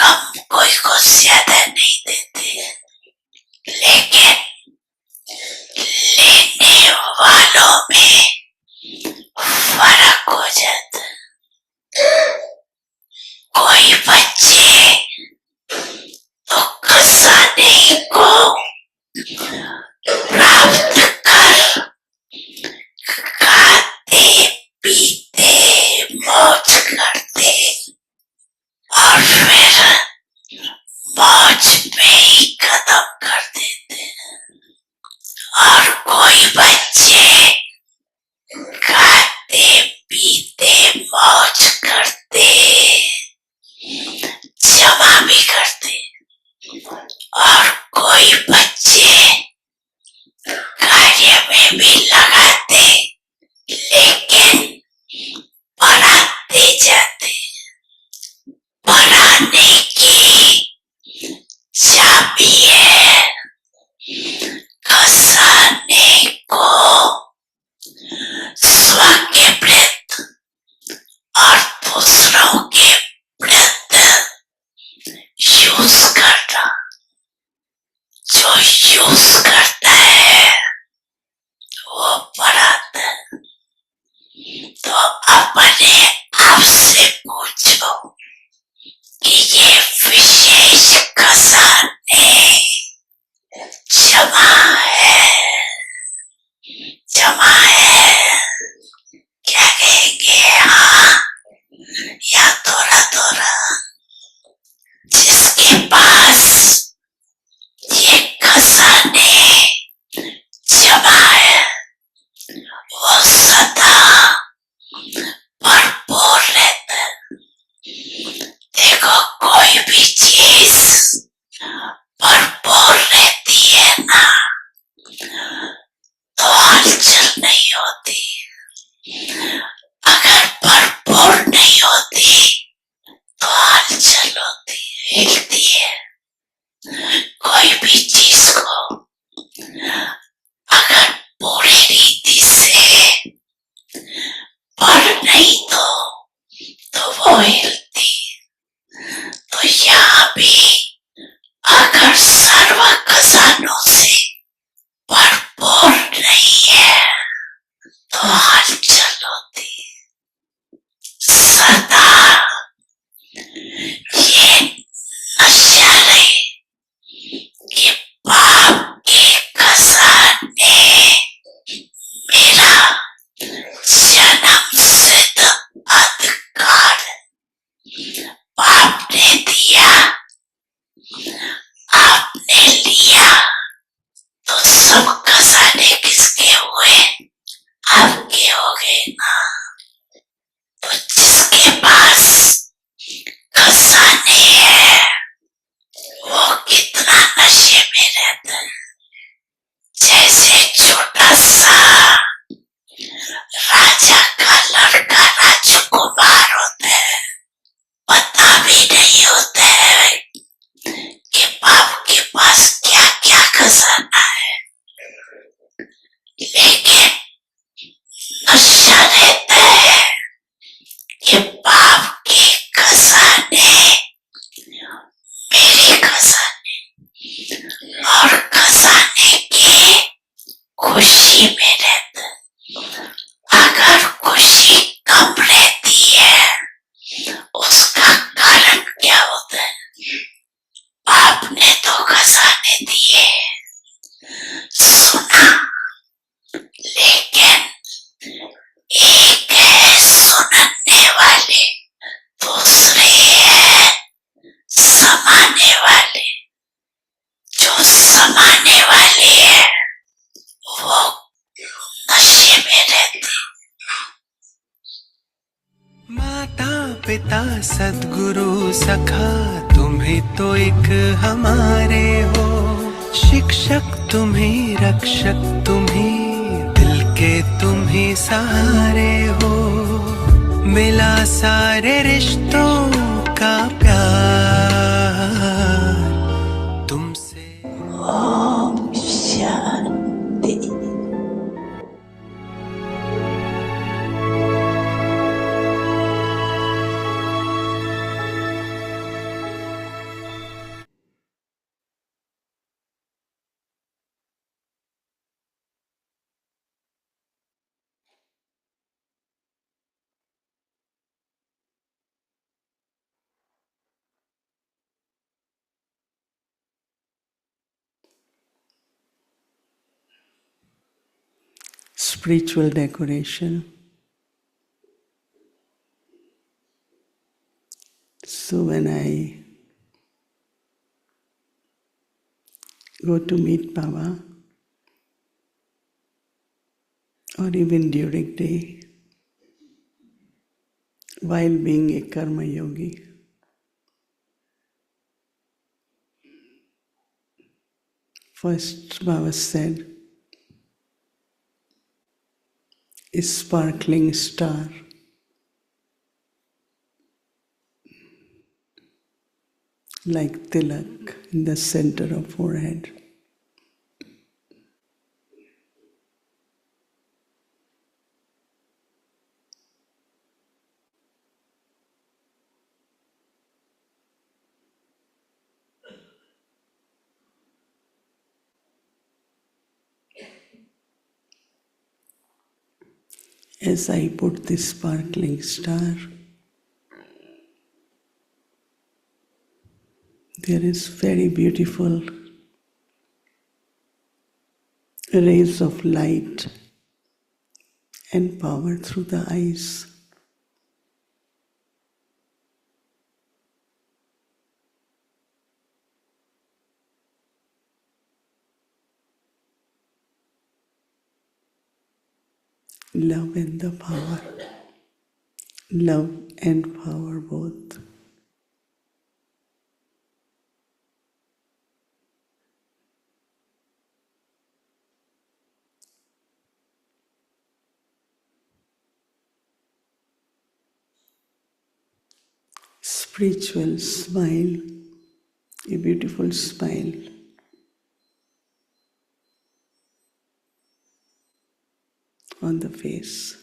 हम कोई को ज्यादा नहीं देते, लेकिन लेने वालों में फर्क हो जाता। कोई बच्चे तो खजाने को प्राप्त कर खाते पीते मौज करते और फिर मौज में ही खत्म कर देते। और कोई बच्चे खाते पीते मौज करते जमा भी करते, और कोई बच्चे कार्य में भी लगाते लेकिन पढ़ाते जाते। पढ़ाने की चाबी है खजाने को स्व के प्रति और दूसरों के प्रति यूज करना। जो यूज करता है वो पढ़ाता है। तो अपने आप से पूछो कि ये विशेष खजाने जमा है क्या कहेंगे? हाँ या थोड़ा थोड़ा? जिसके पास ये खजाने जमा है वो सदा भरपूर रहता है। देखो, कोई भी चीज भरपूर रहती है ना तो हलचल नहीं होती। अगर भरपूर नहीं होती तो हलचल होती, हिलती है। कोई भी चीज को अगर पूरी रीति से भर नहीं तो वो हिलती। तो यहाँ भी अगर सर्व खजानों से भरपूर नहीं है तो हलचल होती। सदा ये नशा रहे कि पाप के खजाने मेरा जन्म सिद्ध अधिकार। पाप ने दिया, आपने लिया, तो सब खजाने किसके हुए? आपके हो गए ना। तो जिसके पास खजाने है वो कितना नशे में रहता है। जैसे छोटा सा राजा का लड़का राजकुमार होता है, पता भी नहीं होता है कि बाप के पास क्या क्या खजाना है, लेकिन नशा रहता है कि बाप के खजाने मेरे खजाने, और खजाने की खुशी में रहता है। अगर खुशी कम रहती है उसका कारण क्या होता है? आपने तो खजाने दिए, सुना, लेकिन एक है सुनने वाले, दूसरे है समाने वाले। जो समाने वाले है वो नशे में रहते। माता पिता सद्गुरु सखा तुम्ही तो एक हमारे हो। शिक्षक तुम्ही, रक्षक तुम्ही, दिल के तुम्ही सहारे हो। मिला सारे रिश्तों का प्यार तुमसे। Om Shanti. spiritual decoration. So when I go to meet Baba, or even during day, while being a karma yogi, first Baba said, a sparkling star, like tilak in the center of forehead. As I put this sparkling star, there is very beautiful rays of light and power through the eyes. Love and the power. Love and power both. Spiritual smile, a beautiful smile. On the face.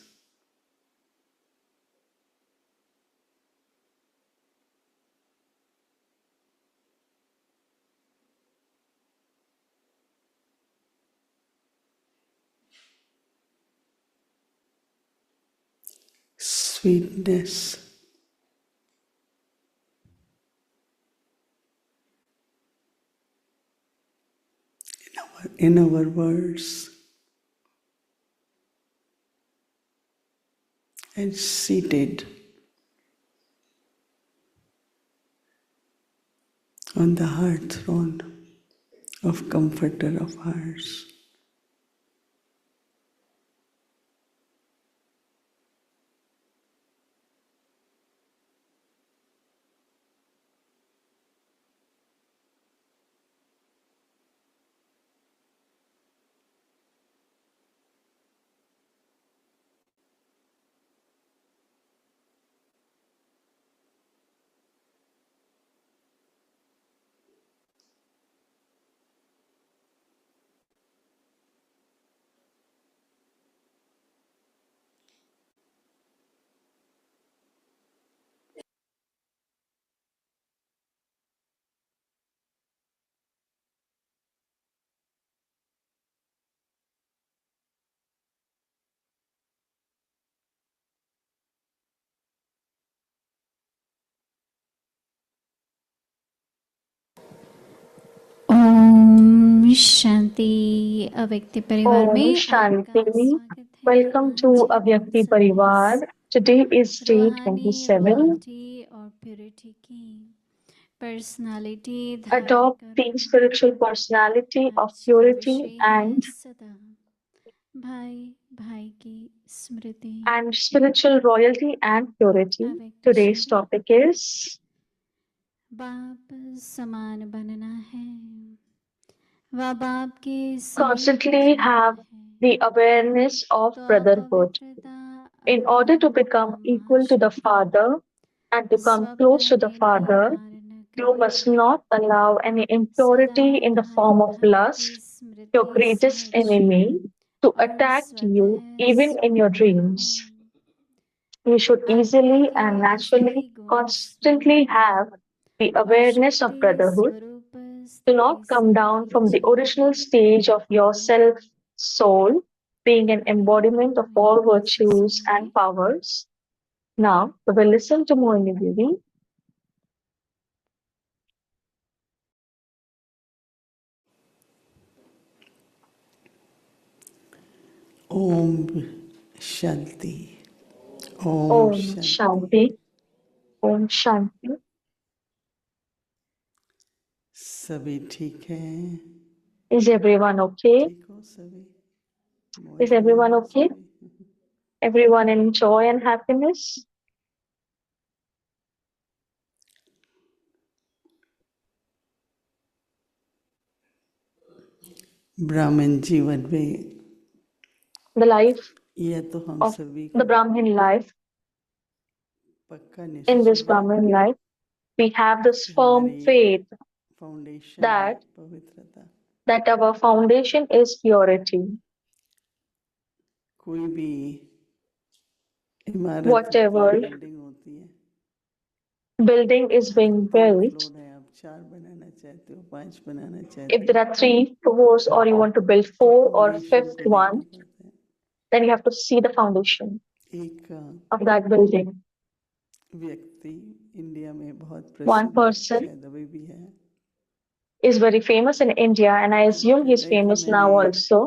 Sweetness. In our words, and seated on the heart throne of Comforter of Hearts. Om Shanti अव्यक्ति परिवार Om में आपका Shanti. स्वागत है। Welcome to आज हम Avyakti सब Parivar. Today is day रूहानी 27. Royalty और प्योरिटी की पर्सनालिटी धारण Adopt the करो। spiritual personality of आज का purity विषय है and सदा भाई भाई की स्मृति। spiritual royalty and purity. अव्यक्त Today's शब्द topic is बाप समान बनना है व बाप के समीप constantly जाना have है the awareness of तो brotherhood. अपवित्रता In order to अहंकार become और equal to the महाशक्ति Father and to come close to the स्वप्नादि Father, धारण you must not allow any सदा impurity in the भाई form of भाई की lust, your स्मृति greatest सहज enemy, to और attack you स्वतः even in your स्वरूप हो। dreams. You should आत्मा easily के and naturally असली गुण constantly स्वरूप have the और awareness of शक्ति brotherhood. स्वरूप Do स्थिति not come से down from the नीचे original stage of your self soul, being an अभी embodiment of हम all यहाँ से virtues सुनेंगे। and powers. Now, we will listen to Moini Devi. Om Shanti, Om Om Shanti. Shanti. Om Shanti. सभी ठीक है? Is everyone okay? ठीक हो सभी? Is मौज में everyone हो okay? सभी? Everyone in joy and happiness? ब्राह्मण जीवन में The life यह तो हम of सभी the का Brahmin life, पक्का in निश्चय this है Brahmin life, we have this कि firm हमारी faith फाउंडेशन है that पवित्रता। our foundation is purity. कोई भी इमारत होती Whatever है, बिल्डिंग होती है, building is तो being 3 built, फ्लोर है, आप 4 बनाना चाहते हो, 5 बनाना if चाहते there हो, are 3 floors or you want to build तो 4 or फाउंडेशन 5th को देखना one, पड़ता है। then you have to see the foundation एक of that building. व्यक्ति इंडिया में बहुत One प्रसिद्ध है, person शायद अभी भी है। is very famous in India, and I वो assume he's कहता है कि famous now मैंने also.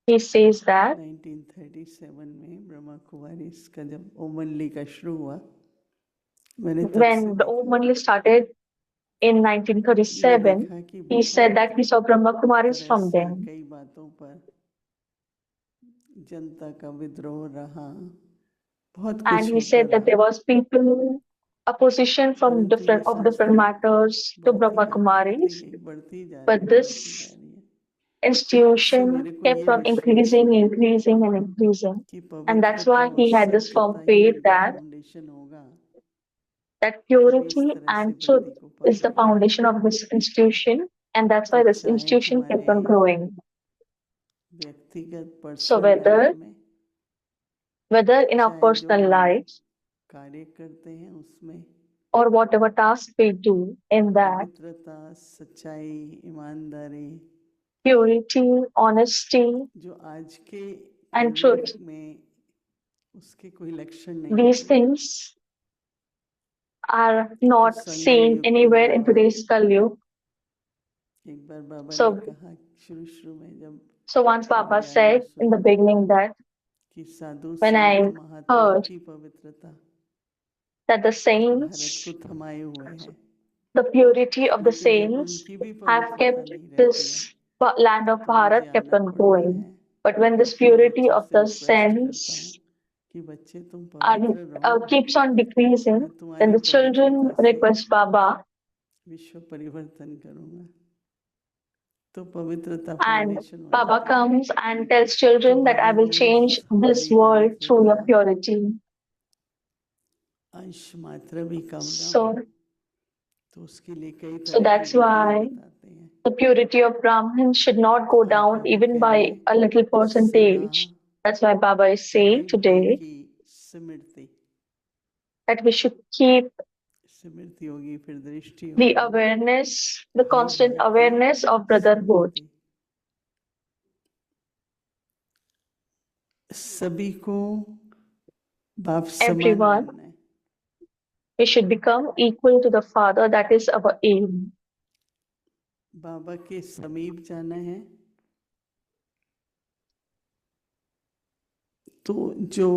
He says that 1937 में ब्रह्मा कुमारीज का जब ओमनली का शुरू हुआ, मैंने तब से when the देखा, Om Manli started in ये 1937, देखा कि he said that he saw Brahma Kumaris तरह from से them. कई बातों पर जनता का विद्रोह रहा, बहुत And कुछ he होता said that रहा, there was people opposition from परंतु ये different संस्था matters to Brahma Kumaris, बढ़ती जा रही but है, बढ़ती this जा रही है। institution मेरे को kept ये on विश्वास है increasing, कि and that's पवित्रता why और he had this सत्यता firm ही faith उनका that फाउंडेशन होगा, तभी इस purity तरह से and truth वृद्धि को is the पाएगा। foundation of this institution, and that's why तो this चाहे institution kept हमारे on growing. व्यक्तिगत So पर्सनल लाइफ में, whether in our चाहे जो personal हम lives कार्य करते हैं उसमें, or whatever task we do, in that पवित्रता, सच्चाई, ईमानदारी, purity, honesty, जो आज के and कलयुग truth, में उसके कोई लक्षण नहीं these होते। things are तो not संगम seen युग के anywhere in दौरान today's Kalyug. एक बार बाबा ने So, कहा शुरू में जब so once Baba इंडिया आया said in the सुना beginning that कि साधु when संत I महात्माओं heard की पवित्रता that the भारत को saints, थमाए हुए है, the purity of the लेकिन जब saints उनकी भी have पवित्रता kept नहीं रहती है this land of तो मुझे Bharat kept आना on पड़ता going. है। But when तो this अपने purity बच्चों of से the रिक्वेस्ट करता हूँ saints कि बच्चे तुम are, पवित्र रहो, keeps on decreasing, मैं then तुम्हारी the children पवित्रता से request Baba, विश्व परिवर्तन करूँगा। तो पवित्रता and फाउंडेशन हो Baba जाती है। comes and tells तो children that I Baba will rose change this हमारी world through पवित्रता your purity. अंश मात्र भी कम ना हो, So, तो उसके लिए कई so तरह की that's विधियां why बताते हैं। the purity of Brahmins should not go आज down बाबा even कह रहे by हैं a little सदा percentage. That's why Baba is saying भाई भाई today की स्मृति, that we should keep स्मृति होगी फिर दृष्टि the होगी, awareness, the भाई constant भाई की awareness of brotherhood. स्मृति। सभी को बाप समान Everyone, बनना है। we should become equal to the Father. That is our aim. बाबा के समीप जाना है तो जो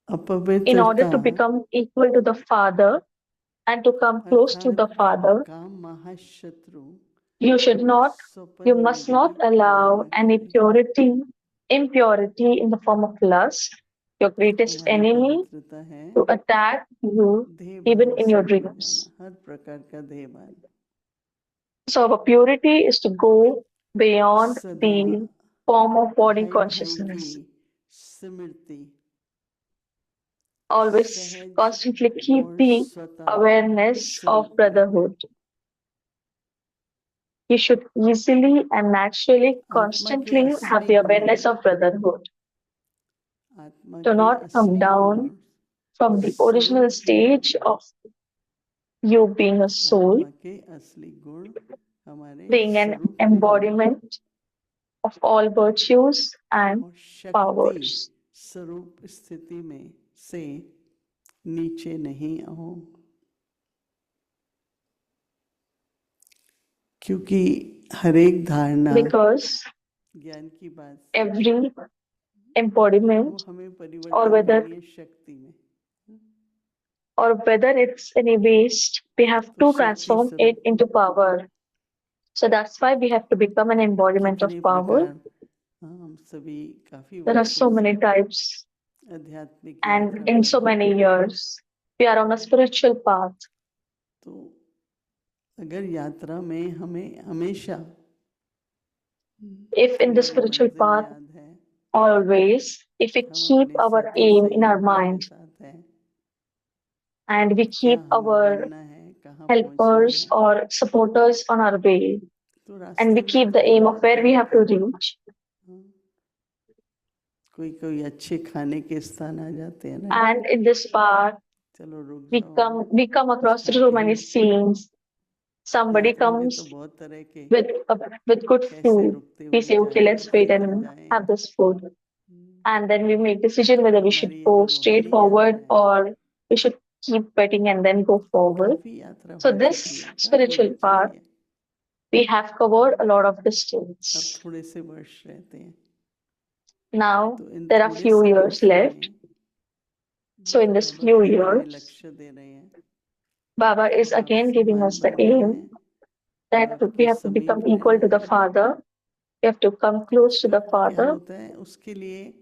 In order अपवित्रता to become equal to the Father and to come close to the अर्थात Father, काम महाशत्रु you should not, Swapan you में must भी not प्रवेश allow न any करे। impurity in the form of lust, your greatest हमारी enemy, पवित्रता है to attack you even देहभान in से your दूर dreams. जाना, हर प्रकार का देहभान, So our purity is to go beyond सदा the form of body भाई भाई consciousness. की स्मृति, Always सहज constantly keep और the स्वतः awareness of स्वरूप में। brotherhood. You should easily and naturally, आत्मा के constantly have असली the गुण, awareness of brotherhood. आत्मा Do के not come असली गुण down from the original स्वरूप में, stage of you being a soul, आत्मा के असली गुण हमारे being an स्वरूप में हों embodiment of all virtues and और शक्ति powers. स्वरूप स्थिति में से नीचे नहीं आओ, क्योंकि हर एक धारणा Because ज्ञान की बात every वो embodiment हमें or परिवर्तन whether करनी है शक्ति में, it's any waste, we have तो to शक्ति transform it स्वरूप into power. So that's why we have to become an embodiment of कितने power. प्रकार, हाँ, हम सभी काफी There are वर्षों so many से types, आध्यात्मिक and यात्रा in पर so हैं। many years, we are on a spiritual path. तो अगर यात्रा में हमें हमेशा If in the हमारी spiritual मंजिल path, याद है, always, if we हम keep अपने our साथी aim in our सहयोगियों के mind साथ हैं, and we क्या keep हमें our बनना है, कहाँ पहुंचना helpers है, or supporters on our way, तो and रास्ते we में keep the कई aim of बातें where we have to आती हैं। reach, हाँ, कोई अच्छे खाने के स्थान आ जाते हैं ना, and in this path, चलो रुक we जाओ, come across खा so के many लो। scenes. Somebody यात्रा में तो comes बहुत तरह के with good कैसे food. रुकते We हुए say, okay, जाएं, let's wait कैसे and जाएं। have this food. And then we make decision whether we should हमारी ये go जो straight रूहानी forward यात्रा है, or we should keep waiting and then go forward. काफी यात्रा So हो this चुकी है, काफी spiritual हो path, चुकी है। we have covered a lot of अब distance. थोड़े से वर्ष रहते हैं, Now तो इन there are थोड़े few से years वर्षों left. में So in this Baba few फिर हमें years, लक्ष्य दे रहे हैं, Baba is आप again giving समान us the बनना है, aim that आपको we have to समीप become equal रहना to the है। Father. We have to come close to फिर the क्या Father. होता है, उसके लिए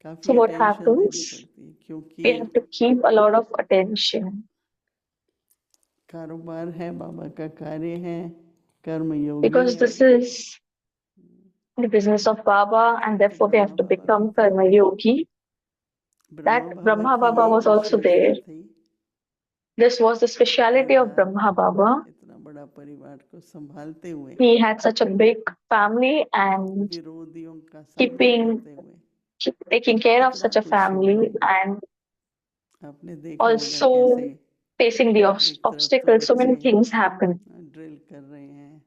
So काफी what अटेंशन देनी happens? पड़ती है, We क्योंकि have to keep a lot of attention कारोबार है, बाबा का कार्य है, कर्म योगी because है, this is the business of Baba, and तो therefore we have Brahma to बाबा भी become थे, Karma Yogi. Brahma That Baba Brahma की Baba यही was also there. विशेषता थी, This was the speciality of परिवार, Brahma Baba. इतना बड़ा परिवार को संभालते हुए, He had such a big family and विरोधियों का सामना keeping, करते हुए taking care of कितना such a खुश हुआ। family and आपने देखा होगा also कैसे facing the एक तरफ तो obstacles. So many बच्चे things happen. ड्रिल कर रहे हैं,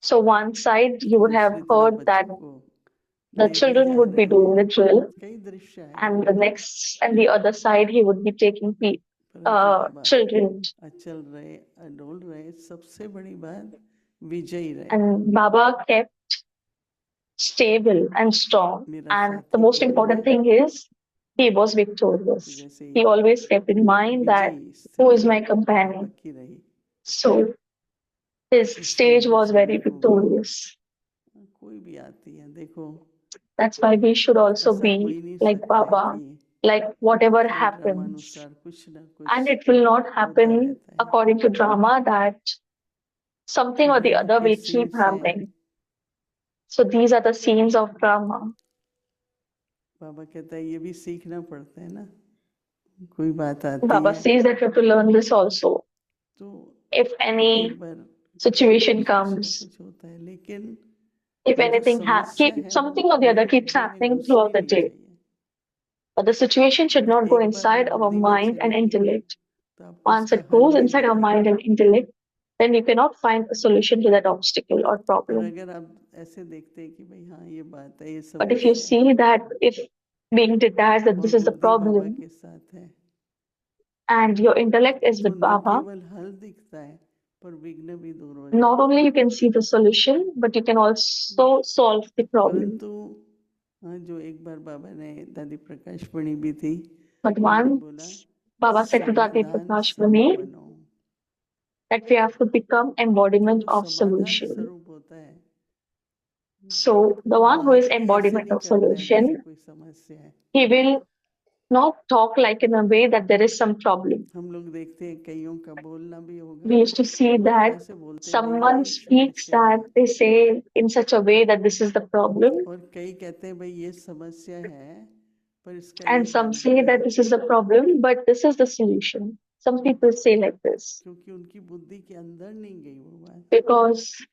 So one side you would have दूसरी तरफ heard that बच्चों को the ले भी children जा would रहे be हैं, doing the drill, कई दृश्य आए, and the other side he would be taking परंतु बाबा children, अचल रहे, अडोल रहे, सबसे बड़ी बात विजयी रहे। and Baba kept stable and strong. मेरा And the साथी most कौन important है, thing is he was तो victorious. जैसे He एक always kept in mind that विजयी who is स्थिति my बाबा companion. की रही, So his इसलिए stage हम was very सभी को भी victorious. कोई भी आती है, देखो That's why we should also ऐसा हो be ही नहीं like सकता है Baba, कि like whatever खेल ड्रामा happens. अनुसार कुछ ना And कुछ it will not होता happen रहता है। according to drama that something or the drama other के will keep सीन से happening. So these are the scenes of drama. बाबा कहता है ये भी सीखना पड़ता है ना, कोई बात आती Baba है says that you have to learn this also. तो If any एक बार situation कुछ ना comes, कुछ होता है, लेकिन if वो जो anything समस्या है something वो or the other मेरे keeps दिल में happening घुसनी throughout the नहीं day. चाहिए। But the situation should not go एक बार वो inside our बुद्धि में mind and चली गई intellect. तो आपको Once उसका it हल goes नहीं inside our दिखेगा। mind and intellect, then you cannot find a solution to that obstacle or और problem. अगर आप ऐसे देखते हैं कि भाई हाँ ये बात है, ये But if you समस्या है see that if being detached that और this is the बुद्धि बाबा problem के साथ है, and your intellect is तो with न Baba, केवल हल दिखता है पर विघ्न भी दूर हो not जाते only हैं। you can see the solution, but you can also solve the problem. परंतु हाँ, जो एक बार बाबा ने दादी प्रकाश पढ़ी भी थी, But उन्होंने बोला once Baba said to Dati समाधान Prakash स्वरूप Mani बनो, that we have to become तो embodiment जो of समाधान solution. स्वरूप होता है So the one who बाहर is से ऐसे embodiment नहीं of करता है जैसे solution, कोई समस्या है। he will not talk like in a way that there is some problem. हम लोग देखते हैं कईयों का बोलना भी होगा, We used to see that कैसे बोलते हैं भाई someone ये speaks समस्या है, that they say in such a way that this is the problem, और कई कहते हैं भाई ये समस्या है पर इसका and ये some हल say भी that है, this is the problem, but this is the solution. Some people say like this क्योंकि उनकी बुद्धि के अंदर नहीं गई वो बात, because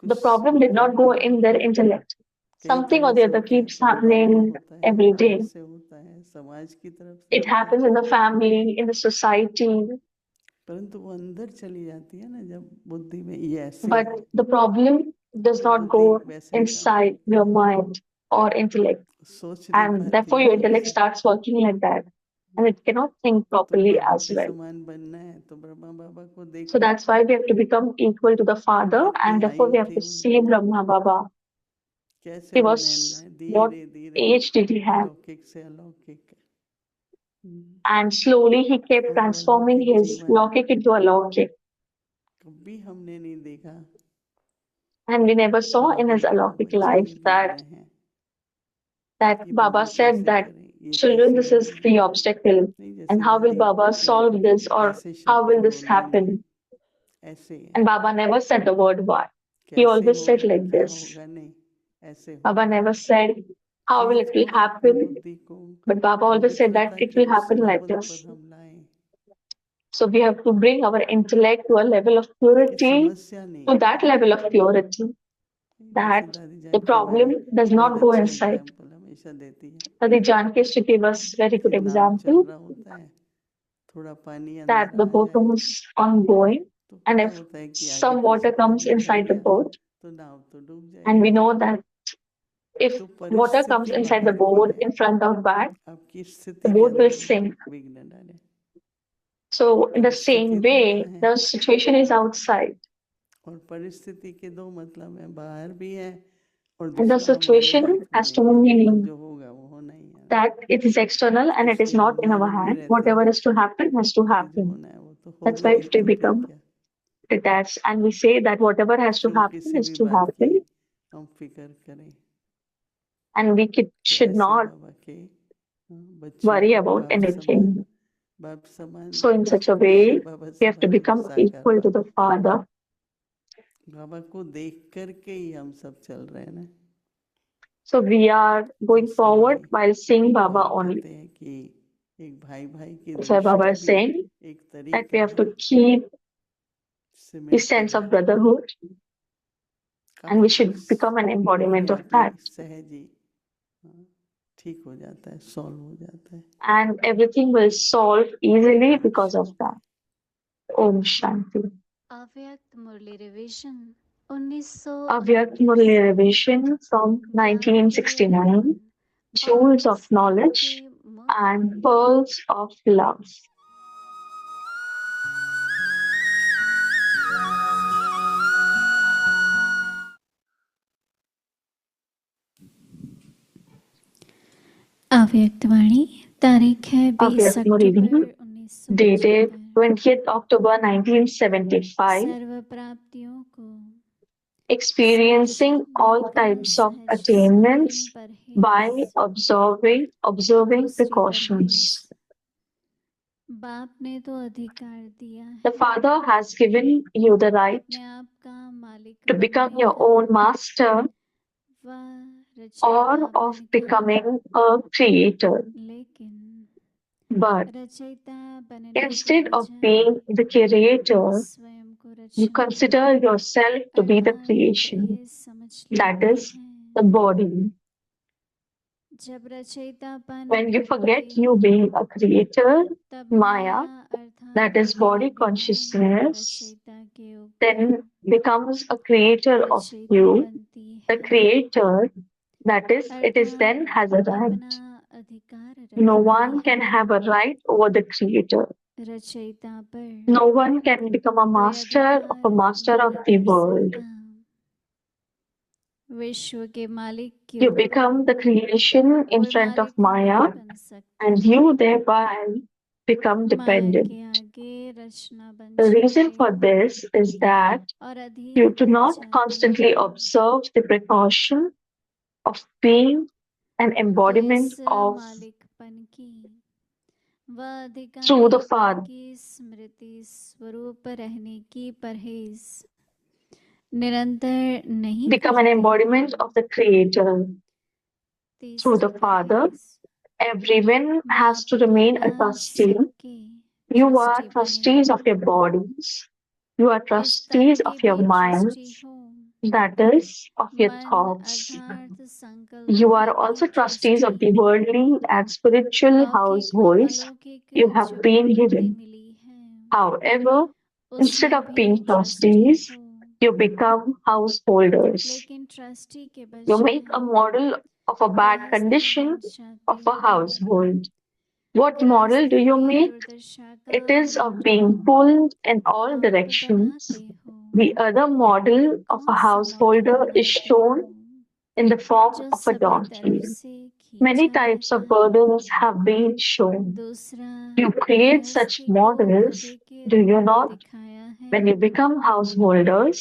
the problem did not go in their intellect. कई Something or तरह the से other होता है, keeps परिवार में happening होता है, every बाहर day. से होता है, समाज की तरफ से It होता है, happens in the family, in the society, परंतु वो अंदर चली जाती है ना जब बुद्धि में ये ऐसे but है the problem does तो not बुद्धि go वैसे ही काम inside करती your है, mind or intellect. सोच नहीं And पाती therefore है your ठीक intellect से। starts working like that. And it cannot think तो properly बाबा as के well. समान बनना है तो ब्रह्मा बाबा को So देखो, that's why we have to become equal to the Father, कितनी and therefore आयु we have थी to see उनकी, Brahma Baba. कैसे he बनने was, लगा what धीरे धीरे age did he have? लौकिक से अलौकिक And slowly he kept और वो transforming अलौकिक his जीवन Lokik into a Lokik. कभी हमने नहीं देखा And we never saw और in अभी his वो Alokik बच्चे life भी देख that रहे हैं that कि Baba बाबा said कैसे that करें ये children, कैसे this is होगा the obstacle, नहीं and जैसे how will दादी Baba बोलती हैं solve this, or ऐसे how शब्द will this बोलेंगे happen? ऐसे है And Baba never said the word why. He कैसे always said होगा like क्या this. होगा नहीं ऐसे Baba होगा never said how will please it will वो अपनी happen, बुद्धि को but Baba always said that पवित्रता it के will उस happen like लेवल this. पर हम लाएं So we have to bring our intellect to a level of कि purity, समस्या नहीं to that level of purity, जैसे that दादी the जानकी मेरे problem does बहुत not go अच्छे inside. एग्जाम्पल हमेशा देती है Adi Janki used to give us very कि good नाव चल example रहा होता है थोड़ा पानी that अंदर the आ boat जाए was ongoing, तो and पता if होता है कि आगे some water पीछे comes पानी भर inside the गया boat, तो नाव तो डूब and we जाएगी know that if तो water comes परिस्थिति inside the बाहर की boat है in front of back, आपकी the स्थिति के boat will अंदर sink. विघ्न डाले So in the परिस्थिति same तो वहाँ way, है the situation is outside, और परिस्थिति के दो मतलब है बाहर भी है और and the दूसरा हमारे situation हाथ में has नहीं to है mean जो होगा वो होना ही है that it is external and it is इसलिए not हम in our माया में hand. रहते Whatever हैं is to happen has to कि जो happen. होना है वो तो That's होगा why ही if we तो फिर become क्या detached and we say that whatever has to क्यों happen किसी is भी to बात की happen, हम फिक्र करें and we तो should ऐसे not बाबा के बच्चे worry हैं about anything. बाप समान So in such a Shiv way, Baba we have to समान और become साकार equal to the Baba Father. बाबा को देख करके ही हम सब चल रहे हैं ना So we are going इसलिए forward while seeing Baba बाबा only. कहते हैं कि एक भाई भाई की That's why Baba दृष्टि is भी saying एक that we तरीका have है to keep the सिमट sense कर of brotherhood, and we काफी should कुछ become an अपने embodiment of आप ही that. सहज ही ठीक हो जाता है सॉल्व हो जाता है And everything will solve easily because of that. Om Shanti. अव्यक्त मुरली revision 1900 Avyakt Murli Revision from 1969, Jewels of Knowledge and Pearls of Love. अव्यक्तवाणी तारीख है 20 Avyakt अक्टूबर Murli, 1975 dated 20th October 1975, सर्व प्राप्तियों को experiencing all types of attainments by observing precautions. बाप ने तो अधिकार दिया The है Father has given you the right अपने आप का मालिक to become बनने your का own master व or रचयिता of बनकर becoming a creator. लेकिन But रचयिता बनने के instead of बजाय being the creator, स्वयं को you Rachna consider yourself to be the अर्थात creation. देह समझ That लेते is हैं the body. जब रचयितापन When you forget देह you being a creator, तब Maya, माया अर्थात that is देह body अभिमान consciousness, रचयिता के ऊपर then becomes a creator of रचयिता you, बनती the है creator, that is, it is then अर्थात has a अपना right. अधिकार No रखती one can है have a right over the creator. रचयिता पर No one can become a कोई master of a अधिकार master of नहीं the कर world. सकता विश्व के मालिक के You ऊपर become the creation in कोई front of मालिक Maya, नहीं बन सकता and you thereby become Maya dependent. के आगे रचना बन The reason जाते for this is that और you अधीन do बन not जाते constantly observe the precaution of being an तो embodiment इस of मालिकपन की व through the अधिकारीपन Father. की स्मृति स्वरूप रहने की परहेज निरंतर नहीं Become an करते embodiment of the Creator through तीसरी the Father. परहेज Everyone has बाप to remain a द्वारा trustee. सबके You are ट्रस्टी बने trustees of your bodies. You are इस तन trustees के of your भी ट्रस्टी minds, हो that is, of your मन thoughts. अर्थात संकल्प You के are भी also trustees of trustee the worldly and spiritual लौकिक व households अलौकिक you have जो been प्रकृति given. मिली है However, instead उसमें of भी being ट्रस्टी trustees, हो you become householders. लेकिन ट्रस्टी के You make बजाय a model of a bad गृहस्थ condition बन जाते of a हो household. What model do गृहस्थी you की make? दुर्दशा का It is of model being pulled in all आप directions. बनाते हो The other model of कौन a सा मॉडल householder is बनाते shown हो in the form जो of a सभी तरफ donkey. से Many खींचा types of गया। burdens have been shown. दूसरा, You create such गृहस्थी को models, गधे के do you रूप में not? दिखाया है। When you become householders,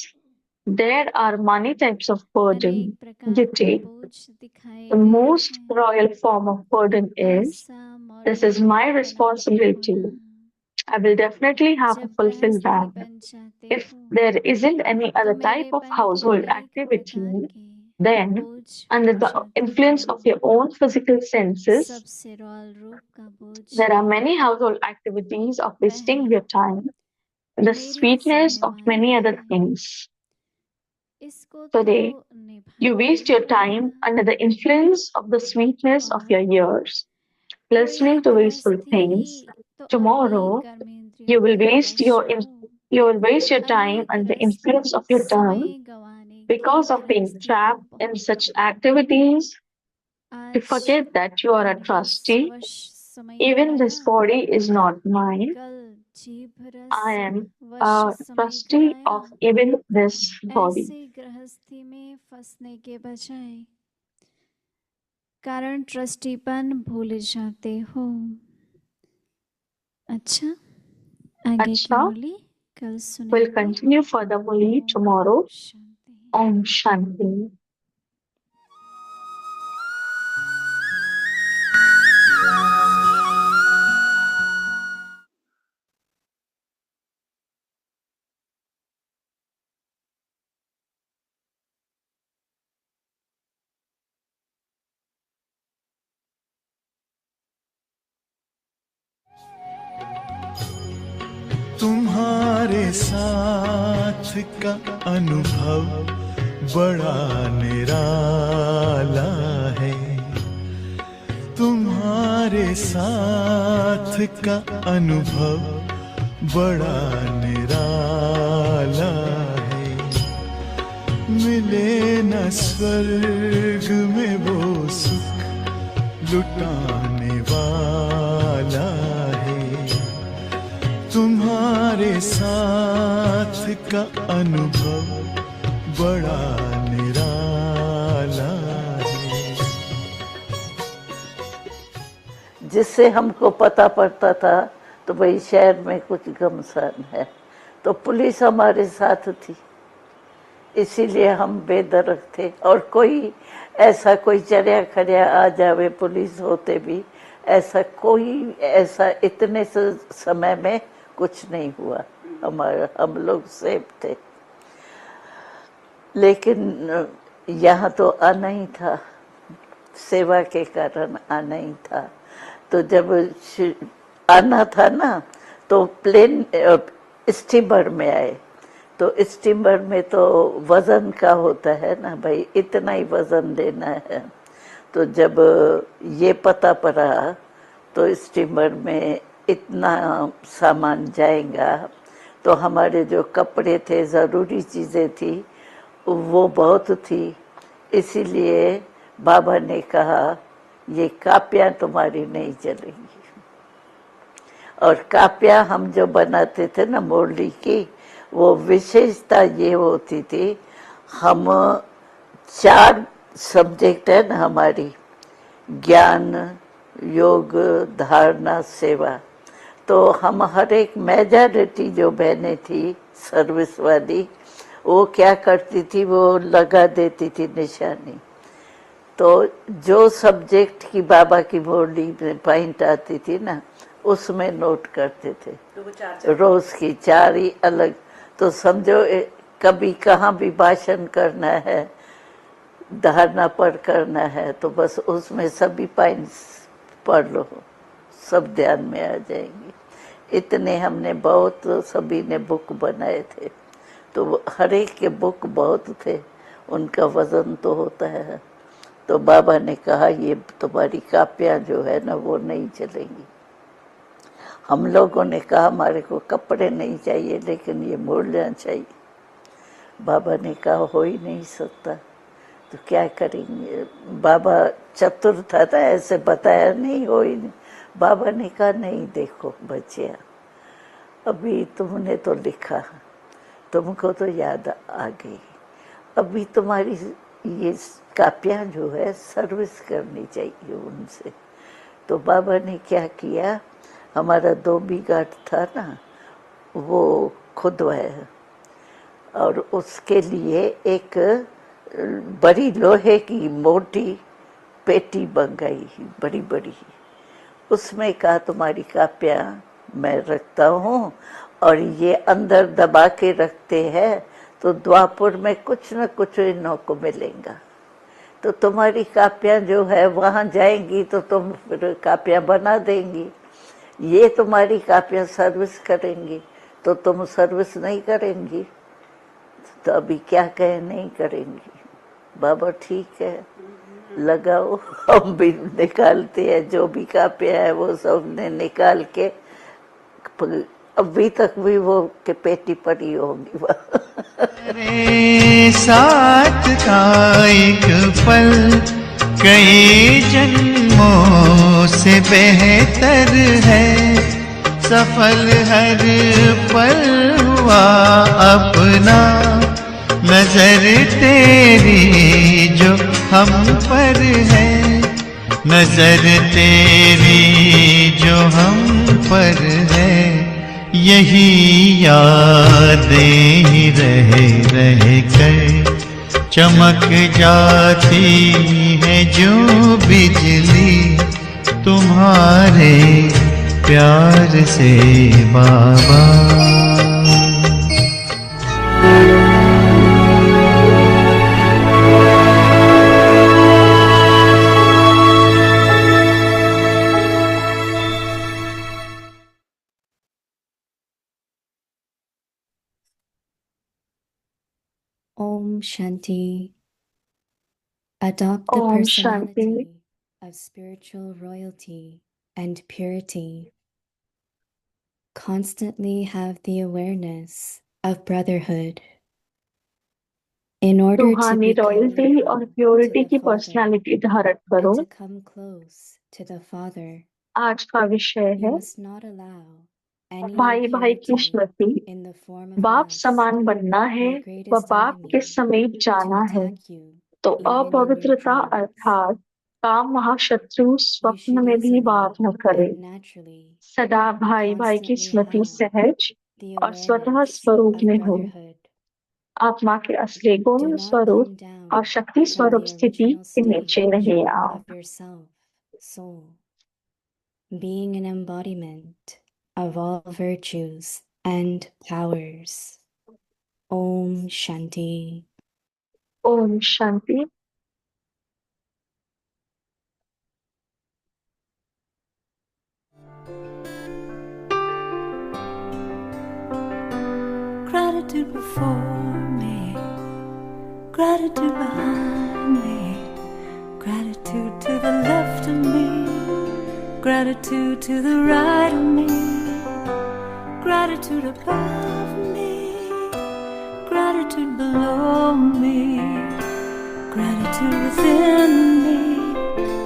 there are many types of burden अनेक प्रकार you के take. बोझ दिखाए The गए most हैं। royal form of burden is, ऐसा this मॉडल is my बनाते responsibility. होना। I will definitely have to जब fulfill गृहस्थी that. बन जाते If हो there isn't any तो other type of मेरेपन के household अनेक activity, प्रकार के then बोझ under हो the जाते influence हैं। of your own physical senses, सबसे रॉयल रूप का बोझ there are है। many household activities of वह wasting your time, the मेरी sweetness of many जिम्मेवारी other है। things. इसको तो Today, you निभाना waste ही your time पड़ेगा। under the influence of the sweetness of और your ears, कोई listening to wasteful गृहस्थी ही things. तो अपनी Tomorrow, कर्मेंद्रियों you will के waste वश your हो। you will waste your time अनेक under the गृहस्थ influence of your समय tongue गंवाने की because of being गृहस्थी को trapped in बहुत such activities. You आज forget that you are a कंठ रस trustee. वश समय Even गवाया, this body is not mine. कल जीभ रस I am वश a समय trustee गवाया। of even this body. ऐसी गृहस्थी में फंसने के बजाय कारण ट्रस्टीपन भूल जाते हो। अच्छा, आगे की Acha, मुरली कल we'll सुनेंगे। continue further Murli tomorrow. शांति। Om Shanti. तुम्हारे साथ का अनुभव बड़ा निराला है। तुम्हारे साथ का अनुभव बड़ा निराला है। मिले न स्वर्ग में वो सुख लुटाने वाला है। तुम्हारे साथ का अनुभव बड़ा निराला है। जिससे हमको पता पड़ता था तो भाई शहर में कुछ घमसान है, तो पुलिस हमारे साथ थी, इसीलिए हम बेदरक थे। और कोई ऐसा कोई चढ़िया खड़िया आ जावे पुलिस होते भी, ऐसा कोई ऐसा इतने समय में कुछ नहीं हुआ। हमारा हम लोग सेफ थे। लेकिन यहाँ तो आना ही था, सेवा के कारण आना ही था। तो जब आना था ना, तो प्लेन स्टीमर में आए। तो स्टीमर में तो वजन का होता है ना भाई, इतना ही वजन देना है। तो जब ये पता पड़ा तो स्टीमर में इतना सामान जाएगा, तो हमारे जो कपड़े थे, ज़रूरी चीज़ें थी, वो बहुत थी। इसीलिए बाबा ने कहा ये कापियाँ तुम्हारी नहीं चलेंगी। और कापियाँ हम जो बनाते थे ना मुरली की, वो विशेषता ये होती थी, हम 4 सब्जेक्ट है ना हमारी, ज्ञान, योग, धारणा, सेवा। तो हम हर एक मेजॉरिटी जो बहनें थी सर्विस वाली, वो क्या करती थी, वो लगा देती थी निशानी। तो जो सब्जेक्ट की बाबा की मुरली में पॉइंट आती थी ना, उसमें नोट करते थे। तो रोज की 4 ही अलग। तो समझो कभी कहाँ भी भाषण करना है, धारणा पर करना है, तो बस उसमें सभी पॉइंट्स पढ़ लो, सब ध्यान में आ जाएंगी। इतने हमने बहुत सभी ने बुक बनाए थे। तो हर एक के बुक बहुत थे, उनका वजन तो होता है। तो बाबा ने कहा ये तुम्हारी कापियाँ जो है ना वो नहीं चलेंगी। हम लोगों ने कहा हमारे को कपड़े नहीं चाहिए, लेकिन ये मुरलियाँ चाहिए। बाबा ने कहा हो ही नहीं सकता, तो क्या करेंगे। बाबा चतुर था, ऐसे बताया नहीं, हो ही नहीं। बाबा ने कहा नहीं, देखो बच्चिया, अभी तुमने तो लिखा, तुमको तो याद आ गई, अभी तुम्हारी ये कापियाँ जो है सर्विस करनी चाहिए उनसे। तो बाबा ने क्या किया, हमारा 2 बीघा था ना, वो खुदवाया और उसके लिए एक बड़ी लोहे की मोटी पेटी मंगाई, बड़ी बड़ी। उसमें कहा तुम्हारी कापियाँ मैं रखता हूँ और ये अंदर दबा के रखते हैं, तो द्वापुर में कुछ न कुछ इन्हों को मिलेगा। तो तुम्हारी कापियाँ जो है वहाँ जाएंगी तो तुम फिर कापियाँ बना देंगी, ये तुम्हारी कापियाँ सर्विस करेंगी, तो तुम सर्विस नहीं करेंगी। तो अभी क्या कहें, नहीं करेंगी। बाबा ठीक है, लगाओ। हम भी निकालते हैं, जो भी कापियाँ है वो सब ने निकाल के, अभी तक भी वो के पेटी पड़ी होगी वहाँ। मेरे साथ का एक पल कई जन्मों से बेहतर है, सफल हर पल हुआ अपना, नजर तेरी जो हम पर है, नजर तेरी जो हम पर है, यही यादें ही रह रह कर चमक जाती है जो बिजली तुम्हारे प्यार से बाबा। Om Shanti. Adopt the Om Shanti. personality of spiritual royalty and purity. Constantly have the awareness of brotherhood. In order to रूहानी become रॉयल्टी और to प्योरिटी the की Father पर्सनालिटी धारण करो। and to come close to the Father, आज का विषय you है must not allow any भाई भाई की impurity Smriti. in the form of बाप lust, समान बनना है your व greatest बाप के enemy, समीप to जाना है। attack you तो even in your अपवित्रता dreams. अर्थात काम महाशत्रु You स्वप्न should में भी easily वार न करे। and naturally सदा भाई भाई की constantly स्मृति have सहज the और स्वतः awareness स्वरूप of में हो। brotherhood. आत्मा के असली Do गुण not स्वरूप come down और शक्ति from स्वरूप the स्थिति original के नीचे stage नहीं आओ। of yourself, soul, being an embodiment of all virtues and powers. Om Shanti. Om Shanti. Gratitude before me, gratitude behind me, gratitude to the left of me, gratitude to the right of me, gratitude above me, gratitude below me, gratitude within me,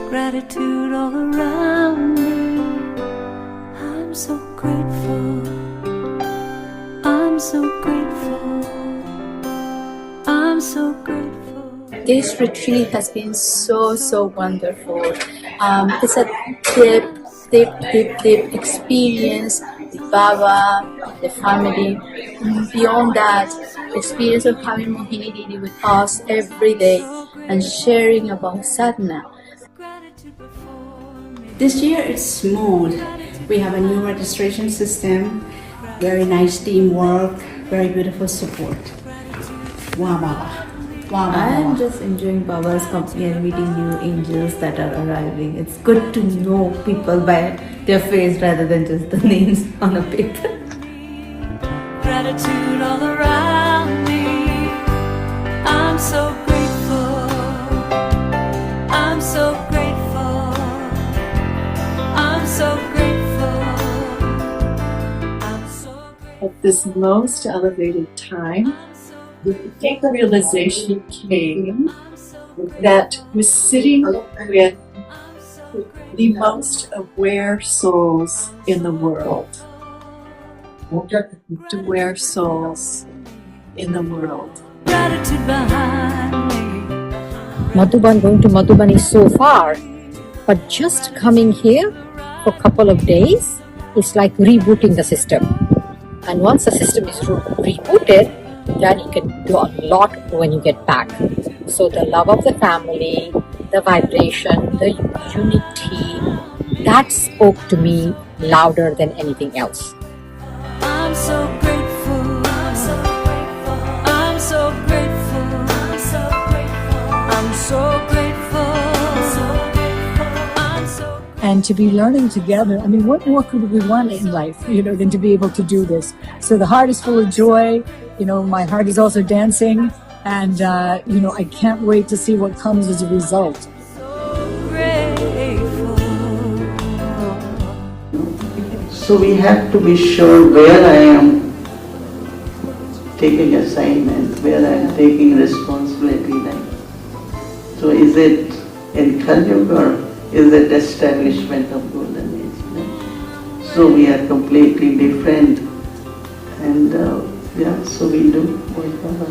gratitude all around me. I'm so grateful, I'm so grateful, I'm so grateful. This retreat has been so wonderful. It's a deep experience with Baba, the family. Beyond that, experience of having Mohini Didi with us every day and sharing about sadhana. This year it's smooth. We have a new registration system, very nice teamwork, very beautiful support. Wow, Baba. Wow, Baba. I'm just enjoying Baba's company and meeting new angels that are arriving. It's good to know people by their face rather than just the names on a paper. Gratitude all around me. I'm so grateful, I'm so grateful, I'm so grateful, I'm so grateful. At this most elevated time, the realization came that was sitting with the most aware souls in the world. Aware souls in the world. Gratitude behind me, Madhuban, going to Madhuban is so far, but just coming here for a couple of days is like rebooting the system. And once the system is rebooted, then you can do a lot when you get back. So the love of the family, the vibration, the unity, that spoke to me louder than anything else. I'm so grateful. I'm so grateful. I'm so grateful. I'm so grateful. I'm so grateful. I'm so and to be learning together. I mean, what more could we want in life, than to be able to do this? So the heart is full of joy. My heart is also dancing, and I can't wait to see what comes as a result. So we have to be sure where I am taking assignment, where I am taking responsibility. So is it in Kali Yuga or is it establishment of Golden Age? So we are completely different, and so we do whatever.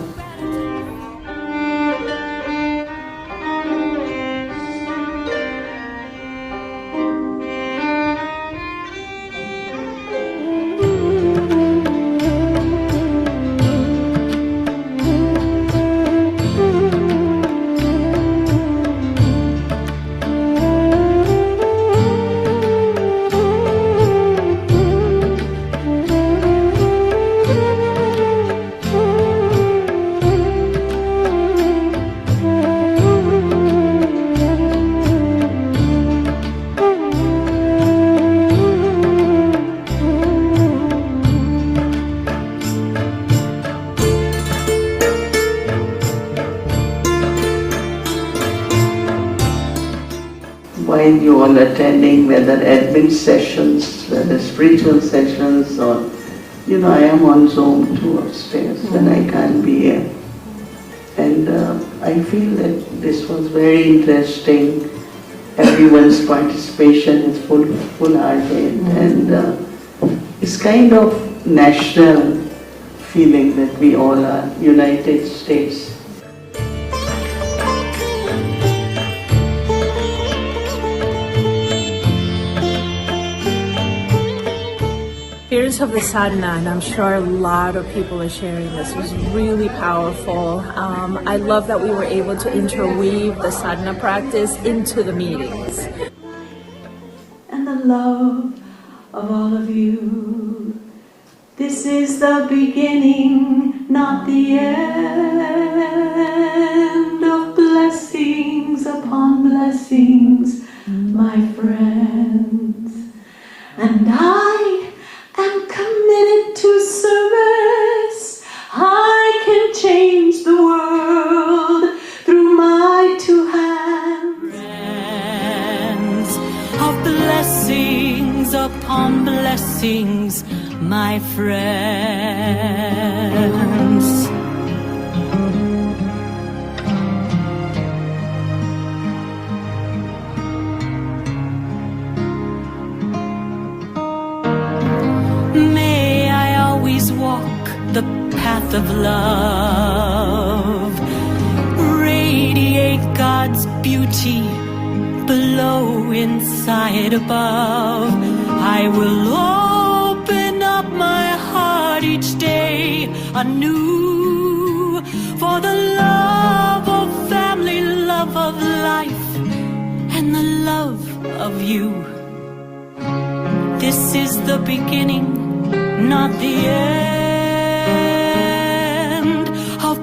While you all attending, whether admin sessions, whether spiritual sessions, or I am on Zoom too upstairs when I can't be here. And I feel that this was very interesting. Everyone's participation is full-hearted, and it's kind of national feeling that we all are United States. Here's of the sadhana, and I'm sure a lot of people are sharing this. It was really powerful. I love that we were able to interweave the sadhana practice into the meetings. And the love of all of you. This is the beginning, not the end of blessings upon blessings, my friends. And I am committed to service. I can change the world through my two hands. Friends of blessings upon blessings, my friends. May I always walk the path of love, radiate God's beauty below, inside, above. I will open up my heart each day anew for the love of family, love of life, and the love of you. This is the beginning, not the end of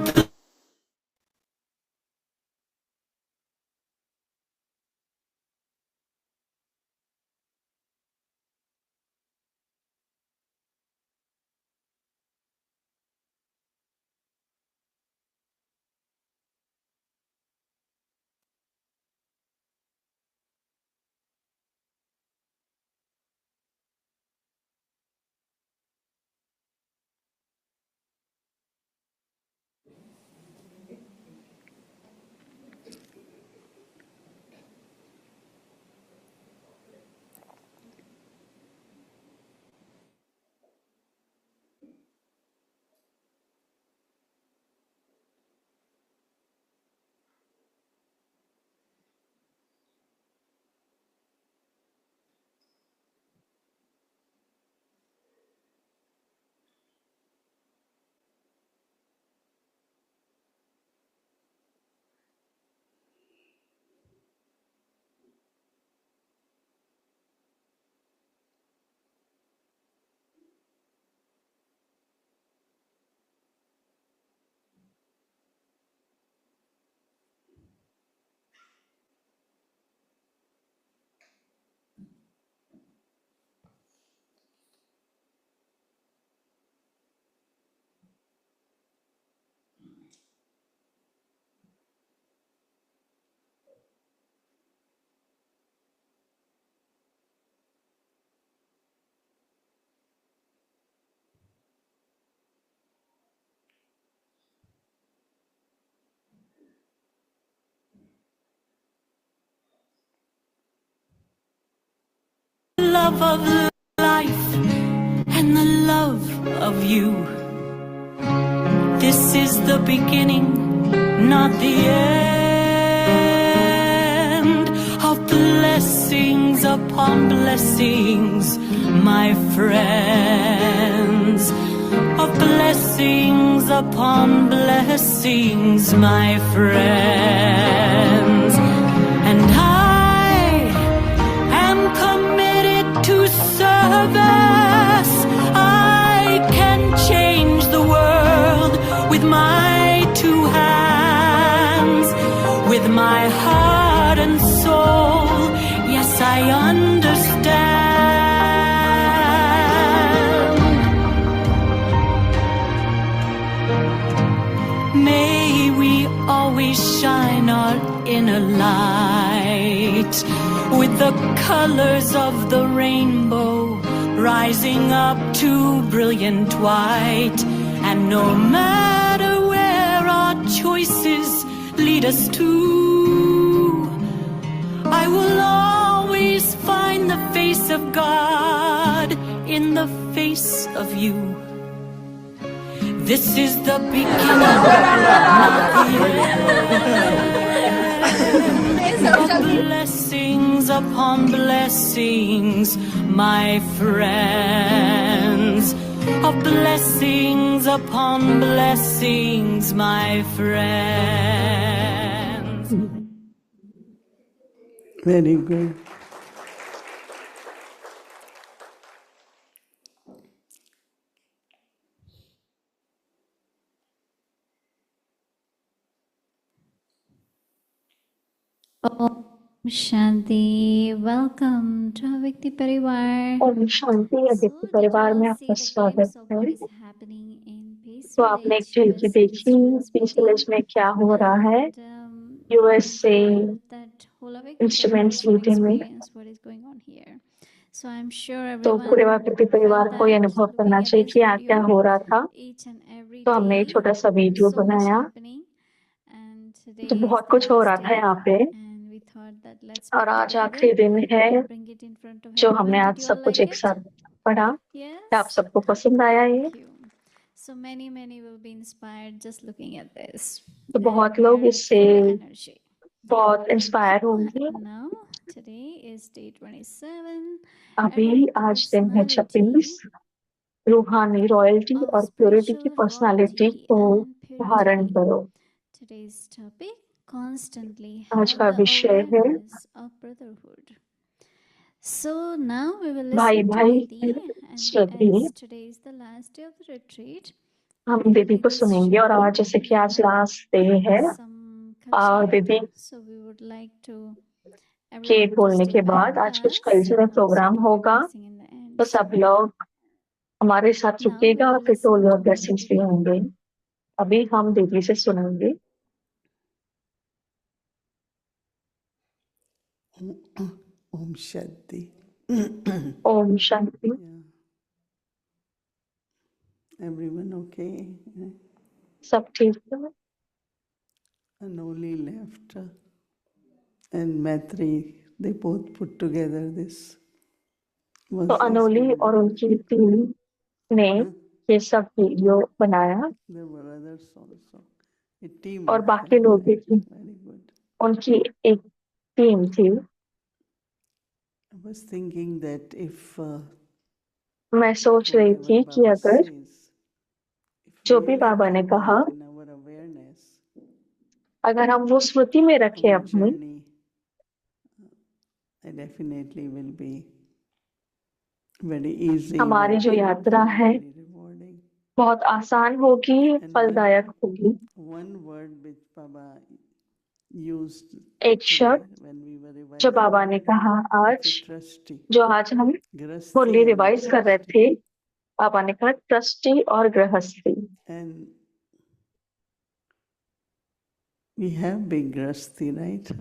love of life and the love of you. This is the beginning, not the end, of blessings upon blessings, my friends. Of blessings upon blessings, my friends. And I am committed to service. I can change the world with my two hands, with my heart and soul. Yes, I understand. May we always shine our inner light with the colors of the rainbow rising up to brilliant white. And no matter where our choices lead us to, I will always find the face of God in the face of you. This is the beginning, not the end. Of blessings upon blessings, my friends. Of blessings upon blessings, my friends. Very good. Om Shanti. Welcome to Avyakti Parivar. Om Shanti Aditi परिवार में आपका स्वागत है। तो आपने एक झलकी देखी speech village में क्या हो रहा है, यूएसए इंस्ट्रूमेंट्स मीटिंग में। तो पूरे अव्यक्ति परिवार को ये अनुभव करना चाहिए कि यहाँ क्या हो रहा था। तो हमने एक छोटा सा वीडियो बनाया। तो बहुत कुछ हो रहा था यहाँ पे, और आज आखिरी दिन है जो हमने आज सब कुछ एक साथ पढ़ा। क्या आप सबको पसंद आया ये? So many will be inspired just looking at this. तो बहुत लोग इससे बहुत इंस्पायर होंगे। Now today is day 27. अभी आज दिन है 26। रूहानी रॉयल्टी और प्योरिटी की पर्सनालिटी को धारण करो। Today's topic, constantly आज have का the विषय है awareness of brotherhood. So now we will भाई listen to भाई Didi, and श्रद्धि। as today is the last day of the retreat, हम दीदी को सुनेंगे, और आज जैसे कि आज लास्ट डे है, दीदी so we would like to के बोलने के बाद आज कुछ कल्चरल प्रोग्राम होगा। तो सब लोग हमारे साथ रुकेगा और फिर टोल और ब्लेसिंग्स भी होंगे। अभी हम दीदी से सुनेंगे। Om Shanti. Om Shanti. Everyone okay? सब ठीक है। Anoli left and Maitri, they both put together this. तो अनोली और उनकी टीम ने ये सब वीडियो बनाया, There were others also. A team और of बाकी लोग भी थे। very good. उनकी एक टीम थी। I was thinking that if मैं सोच रही थी कि अगर जो भी बाबा ने कहा, in our awareness, अगर हम वो स्मृति में रखें our अपनी, journey, it definitely will be very easy. हमारी जो यात्रा है बहुत आसान होगी, फलदायक होगी। One word which Baba used एक शब्द जो बाबा ने कहा आज, जो आज हम फुल्ली रिवाइज कर रहे थे, बाबा ने कहा ट्रस्टी और गृहस्थी। And we have been grasti, right?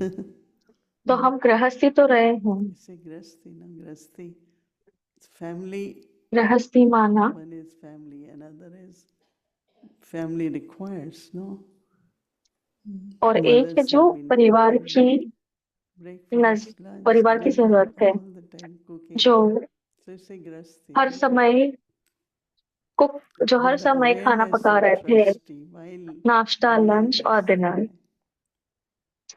तो हम गृहस्थी तो रहे हैं। Say grasti, no grasti. It's family. गृहस्थी माना, One is family, another is family requires, no? और एक है जो परिवार की परिवार की जरूरत है। जो हर समय कुक जो हर समय खाना पका रहे थे, नाश्ता, लंच और डिनर।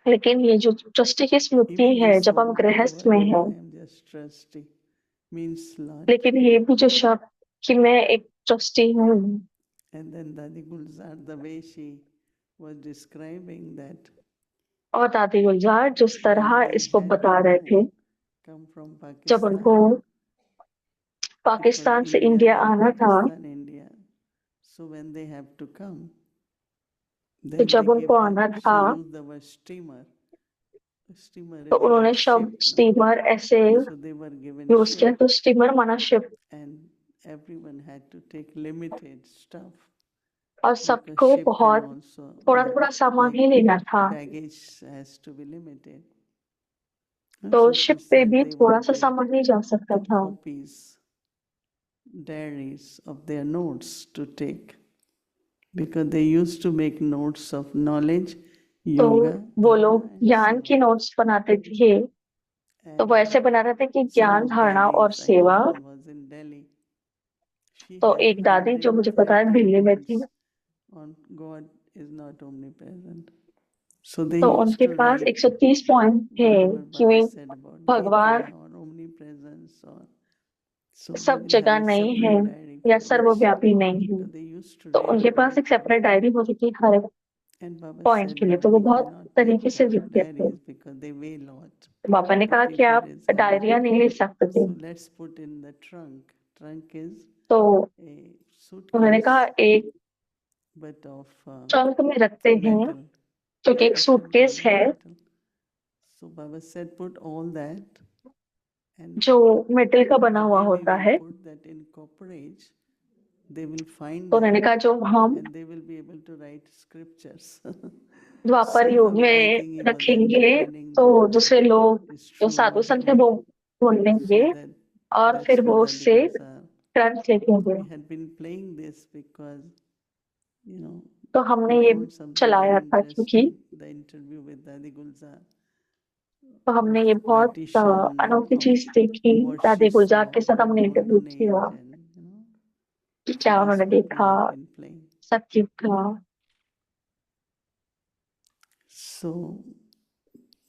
लेकिन ये जो ट्रस्टी की स्मृति है जब हम गृहस्थ में हैं, लेकिन ये भी जो शब्द कि मैं एक ट्रस्टी हूँ, और दादी गुलजार जिस तरह इसको बता रहे थे, जब उनको पाकिस्तान से इंडिया आना था, तो जब उनको आना था तो उन्होंने शब्द स्टीमर ऐसे यूज किया। तो स्टीमर माना शिप, और सबको बहुत थोड़ा थोड़ा सामान ही लेना था, तो शिप पे भी थोड़ा सा सामान नहीं जा सकता था। Diaries of their notes to take, because they used to make notes of knowledge, तो yoga, वो लोग ज्ञान की नोट्स बनाते थे, तो वो ऐसे बना रहे थे कि ज्ञान, धारणा और सेवा। तो एक दादी जो मुझे पता है दिल्ली में थी, तो उनके पास 130 पॉइंट थे कि भगवान सब जगह नहीं है या सर्वव्यापी नहीं है। तो उनके पास एक सेपरेट डायरी होती थी हर एक पॉइंट के लिए, तो वो बहुत तरीके से लिखते थे। तो पापा ने कहा कि आप डायरिया नहीं लिख सकते थे, तो उन्होंने कहा एक ट्रंक में रखते हैं, क्योंकि एक सूटकेस है जो मेटल का बना हुआ होता है। तो उन्होंने कहा जो हम द्वापर युग में रखेंगे, तो दूसरे लोग जो साधु संत है वो ढूंढेंगे और फिर वो उससे ग्रंथ लिखेंगे। तो हमने ये चलाया था क्योंकि तो हमने ये बहुत अनोखी चीज देखी। दादी गुलजार के साथ हमने इंटरव्यू किया कि क्या उन्होंने देखा, सत्युग का। So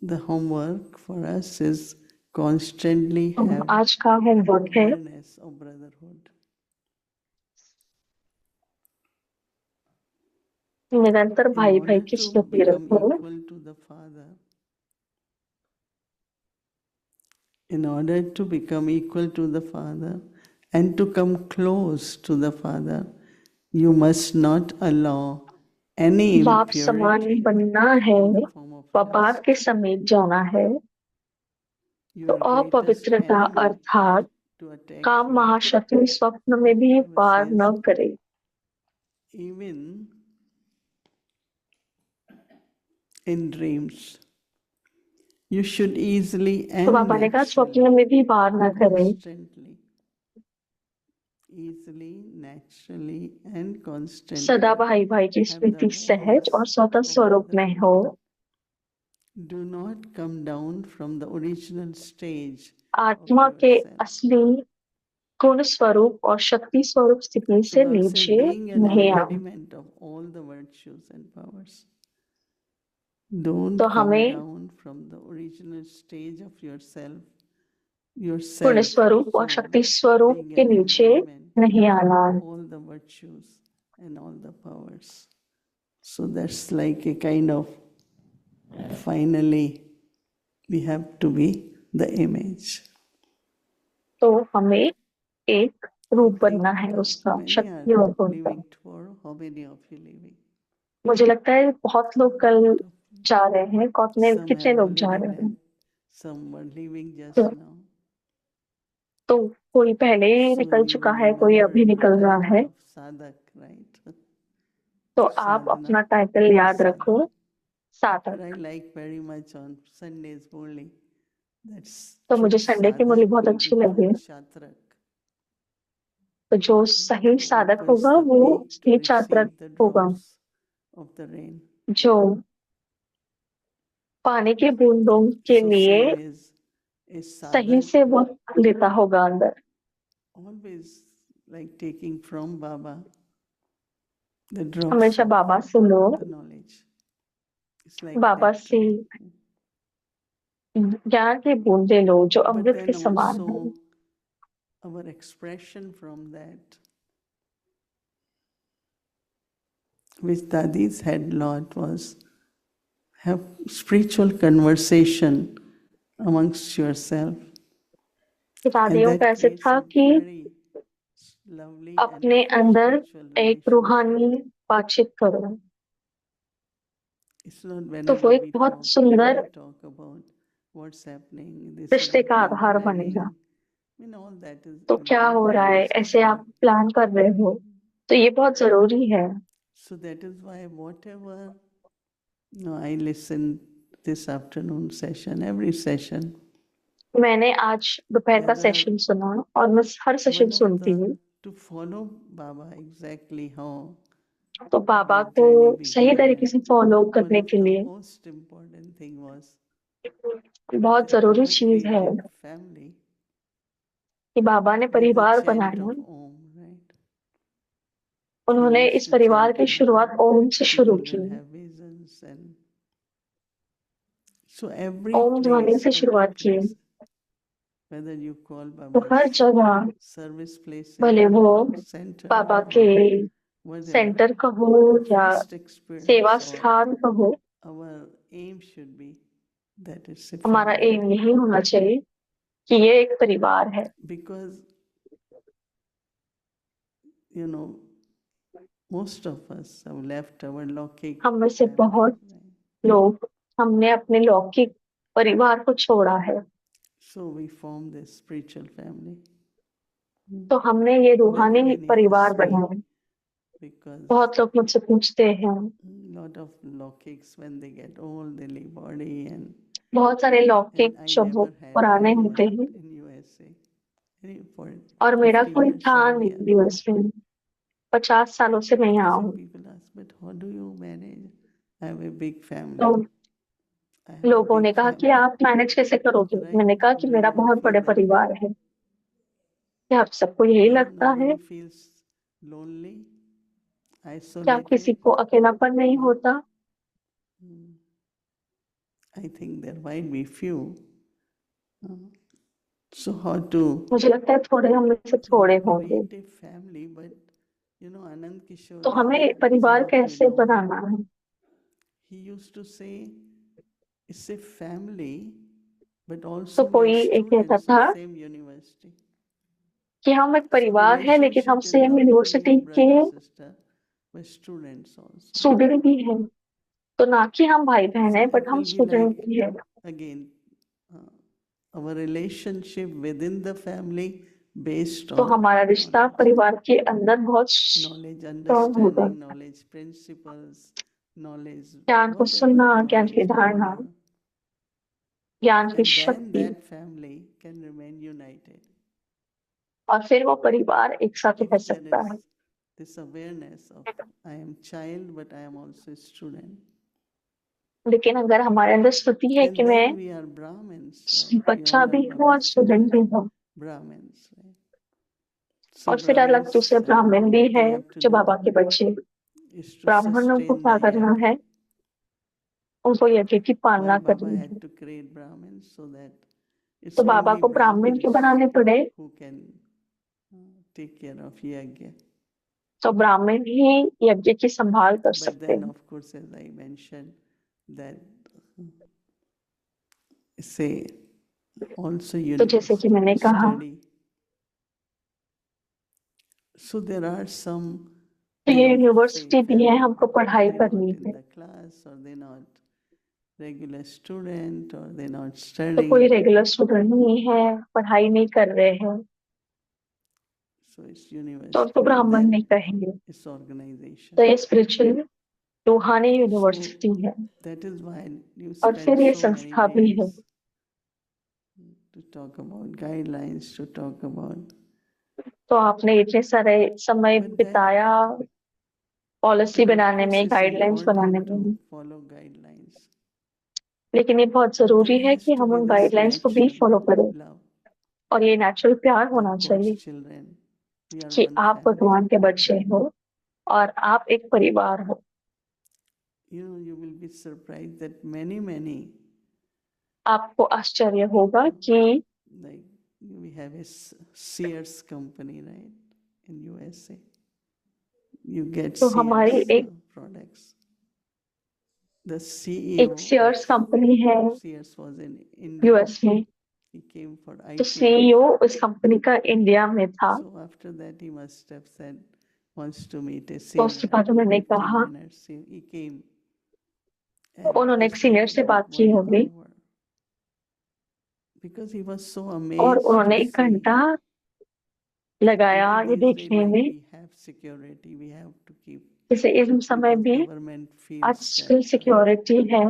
the homework for us is constantly have आज का होमवर्क है awareness of brotherhood. निरंतर भाई भाई की स्मृति रखो। In order to become equal to the Father and to come close to the Father, you must not allow any बाप impurity समान बनना है व बाप के समीप जाना है, तो अपवित्रता अर्थात काम महाशत्रु स्वप्न में भी वार न करे। even in dreams. You should easily तो बाबा ने कहा स्वप्न में भी वार न करे, सदा भाई भाई की स्मृति सहज और स्वतः स्वरूप में हो। Do not come down from the original stage. आत्मा के असली गुण स्वरूप और शक्ति स्वरूप स्थिति से नीचे नहीं आओ। Don't तो come हमें down from the original stage of yourself. गुण स्वरूप और शक्ति स्वरूप के नीचे नहीं आना। All the virtues and all the powers. So that's like a kind of, finally, we have to be the image. तो हमें एक रूप बनना है उसका, शक्ति और गुण का। How many of you living? मुझे लगता है बहुत लोग कल जा रहे हैं, कितने लोग जा रहे हैं? Some were leaving just now. तो कोई पहले ही निकल चुका है, कोई अभी निकल रहा है। Sadhak, right? तो आप अपना टाइटल याद रखो, साधक। I like very much on Sundays only. That's तो मुझे संडे की मुरली बहुत अच्छी लगी। तो जो सही साधक होगा वो सही छात्रक होगा, जो पानी के बूंदों के लिए a सही sadhak से वो लेता होगा अंदर। always like taking from Baba the drops हमेशा of बाबा से लो, the knowledge. It's like बाबा से nectar. ज्ञान की बूंदे लो जो But अमृत के then समान है। also our expression from that, which Dadis had lot, was have spiritual conversation amongst yourself. And दादियों का that ऐसे creates था a कि very lovely and अपने अंदर spiritual एक relationship. रूहानी बातचीत करो। It's not तो whenever वो एक we बहुत talk, सुंदर we talk about what's happening, this रिश्ते is का happening, आधार planning. बनेगा। I mean, all that is तो क्या हो important, रहा है, necessary. ऐसे आप प्लान कर रहे हो, तो ये बहुत जरूरी है। So that is why whatever, I listen this afternoon session, every session. मैंने आज दोपहर का सेशन सुना और मैं हर सेशन सुनती हूँ। To follow Baba exactly how तो बाबा that को journey सही began. तरीके से फॉलो One करने of के the लिए most important thing was बहुत that जरूरी Baba चीज है created family कि बाबा ने with the परिवार chant बनाया। of Om, right? उन्होंने इस परिवार की शुरुआत ओम से शुरू People की। will have visions, and so every ओम ध्वनि से शुरुआत की। place, whether you call तो हर Baba's जगह, service place, भले वो center, बाबा के whatever, सेंटर कहो या first experience सेवा or स्थान कहो, our aim should be that it's a हमारा family. एम यही होना चाहिए कि ये एक परिवार है। Because most of us have left our Lokik हम में से family, बहुत लोग हमने अपने लौकिक परिवार को छोड़ा है, so we form this spiritual family. तो हमने ये रूहानी Many परिवार ask me, बनाया। because बहुत लोग मुझसे पूछते हैं, lot of Lokiks when they get old they leave body, and बहुत सारे लौकिक I जब वो never had पुराने anyone होते हैं, in USA. For और मेरा 50 कोई years था I'm नहीं here. यूएस में, 50 सालों से मैं यहाँ Some हूँ। people ask, but how do you manage? I have a big तो family. I have a लोगों ने big कहा कि family. आप मैनेज कैसे करोगे? Right? मैंने कहा कि Do मेरा you all बहुत feel बड़े that way? परिवार है। क्या आप सबको यही लगता है? Nobody feels lonely, क्या isolated. किसी को अकेलापन नहीं होता? I think there might be few. So how to मुझे लगता है थोड़े हम में से थोड़े होंगे। create a family, but Anand Kishore तो हमें Dada, परिवार some of कैसे you know, बनाना है? he used to say, it's a family, but तो also we कोई are एक कहता students था of same university. कि हम एक So परिवार है, लेकिन हम relationship is same not university only के brother sister, but students also. Student भी हैं। तो ना कि हम भाई बहन So हैं, बट it हम will be स्टूडेंट like, भी हैं। again, our relationship within the family based तो on हमारा रिश्ता परिवार के अंदर बहुत knowledge, स्ट्रॉन्ग होगा। understanding, knowledge, principles, knowledge, ज्ञान को whatever सुनना, ज्ञान की knowledge, धारणा, ज्ञान की and then शक्ति, that family can remain united. और फिर वो परिवार एक साथ If रह there सकता है। is this awareness of I am child, but I am also a student. लेकिन अगर हमारे अंदर स्मृति है And कि मैं then we are Brahmins, right? We बच्चा all are भी हूँ और Baba's स्टूडेंट भी children, हूँ, Brahmins, right? So और फिर अलग दूसरे Brahmins, ब्राह्मण भी what they है have to जो do बाबा के बच्चे। is to ब्राह्मणों को sustain क्या the करना है? yajna. उनको यज्ञ की पालना Why Baba करनी है। had to create Brahmins, so that it's तो बाबा only को ब्राह्मण क्यों Brahmins बनाने पड़े? who can take care of yajna. तो ब्राह्मण ही यज्ञ की संभाल कर But सकते then, हैं। of course, as I mentioned, that say also तो जैसे कि मैंने कहा, study. So there are some तो ये say यूनिवर्सिटी भी है, family, हमको पढ़ाई they're not करनी in है। the class, or they're not regular student, or they're not तो कोई studying. रेगुलर स्टूडेंट नहीं है, पढ़ाई नहीं कर रहे हैं, So it's तो university. उसको And ब्राह्मण then नहीं कहेंगे। it's organization. तो ये स्पिरिचुअल रूहानी यूनिवर्सिटी है, That is why you और spend फिर ये so many संस्था भी है। days to talk about guidelines, to talk about. तो आपने इतने सारे समय बिताया पॉलिसी But of बनाने course, में, it's गाइडलाइंस बनाने important में। to follow guidelines. लेकिन ये बहुत जरूरी है कि हम उन गाइडलाइंस को भी फॉलो करें। और ये नेचुरल प्यार होना चाहिए कि आप भगवान के बच्चे हो और आप एक परिवार हो। You will be surprised that many आपको आश्चर्य होगा कि like we have a Sears company, right, in USA. You get तो हमारी Sears एक products. The CEO एक सीयर्स कंपनी है of Sears was in India. US में, He came for तो IPO. सीईओ उस कंपनी का इंडिया में था। So after that he must have said wants to meet a तो उसके senior. बाद उन्होंने 15 कहा, minutes he came. उन्होंने एक सीनियर से बात की होगी Because he was so और amazed उन्होंने to 1 see. घंटा लगाया Even ये these days, देखने like में, we have security, we have to keep. जैसे इस समय Because भी government feels आजकल that सिक्योरिटी है,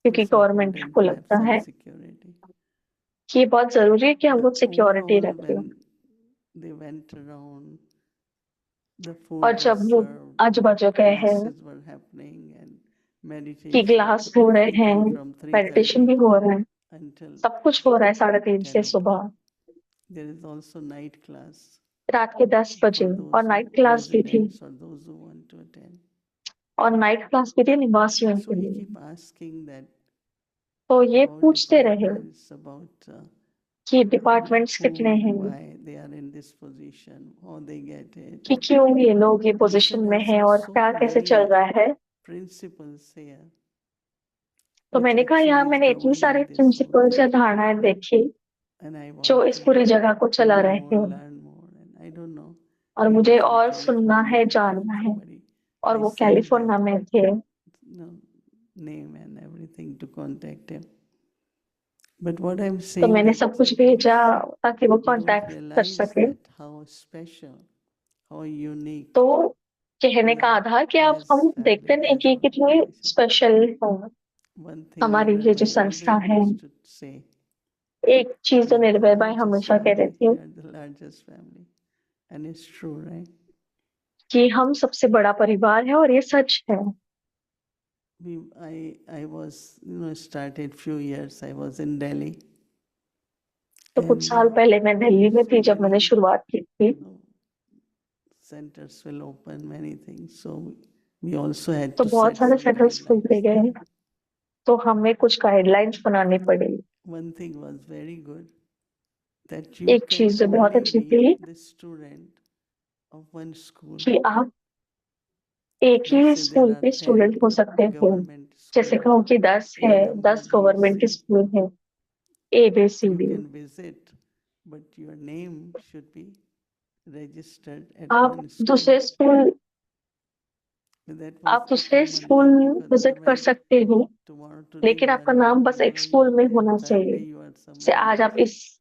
क्योंकि it's गवर्नमेंट important को to have लगता some है security. कि ये बहुत जरूरी है कि हम लोग But सिक्योरिटी overall, रखें। when they went around, the और food जब was वो served, आजू बाजू गए हैं classes were happening, and कि meditation, क्लास हो रहे हैं, everything from मेडिटेशन 3:30 भी हो रहा है, until सब कुछ हो रहा है 3:30 से 10 o'clock. सुबह, There is also night class रात के 10 बजे, for और those नाइट who क्लास भी थी, residents or those who want to attend. और नाइट क्लास भी थी निवासियों So के he लिए। keep asking that तो ये about पूछते रहे departments, about कि डिपार्टमेंट्स who, कितने हैं, why they are in this position, how they get it. कि क्यों ये लोग ये He पोजीशन said, में I हैं saw और so क्या कैसे चल many रहा है। principles here, तो which मैंने कहा यहाँ actually is मैंने इतनी सारे governing this whole प्रिंसिपल्स या thing. धारणाएं देखी And I जो want इस to पूरी जगह को चला know रहे more, हैं, learn more, and I don't know. और He मुझे was in और सुनना है, California, जानना है। somebody. और I वो sent कैलिफोर्निया that, में थे, name and everything to contact him. But what I'm तो saying मैंने that सब कुछ भेजा ताकि वो you don't कांटेक्ट कर realize सके। that how special, how unique तो कहने का आधार कि आप as हम देखते family, नहीं as कि कितने organization. स्पेशल है One thing हमारी Nirmal ये जो Bhai संस्था always है। used to say, एक चीज we तो are the निर्भय भाई largest हमेशा कहते family, थे we are the largest family. And it's true, right? कि हम सबसे बड़ा परिवार है, और ये सच है। I was, started few years, I was in Delhi. तो कुछ साल पहले मैं दिल्ली में थी जब मैंने शुरुआत की थी। Centers will open many things, so we also had तो to बहुत set सारे some सेंटर्स खुलते guidelines. गए, तो हमें कुछ गाइडलाइंस बनानी पड़ी। One thing was very good, that you एक can चीज जो बहुत only अच्छी be थी the student of one school. कि आप एक ही Let's say there school are पे 10 स्टूडेंट हो सकते थे। government जैसे schools, कहूँ कि 10 है, 10 A, गवर्नमेंट के C. स्कूल है, A B C You D. can visit, but your name should be registered at आप one school. दूसरे स्कूल That आप was the दूसरे common school thing, because visit कर otherwise सकते हो, tomorrow, today लेकिन you आपका are here, नाम बस एक tomorrow you स्कूल are में there, होना third day चाहिए। you are जैसे somewhere आज else. आप इस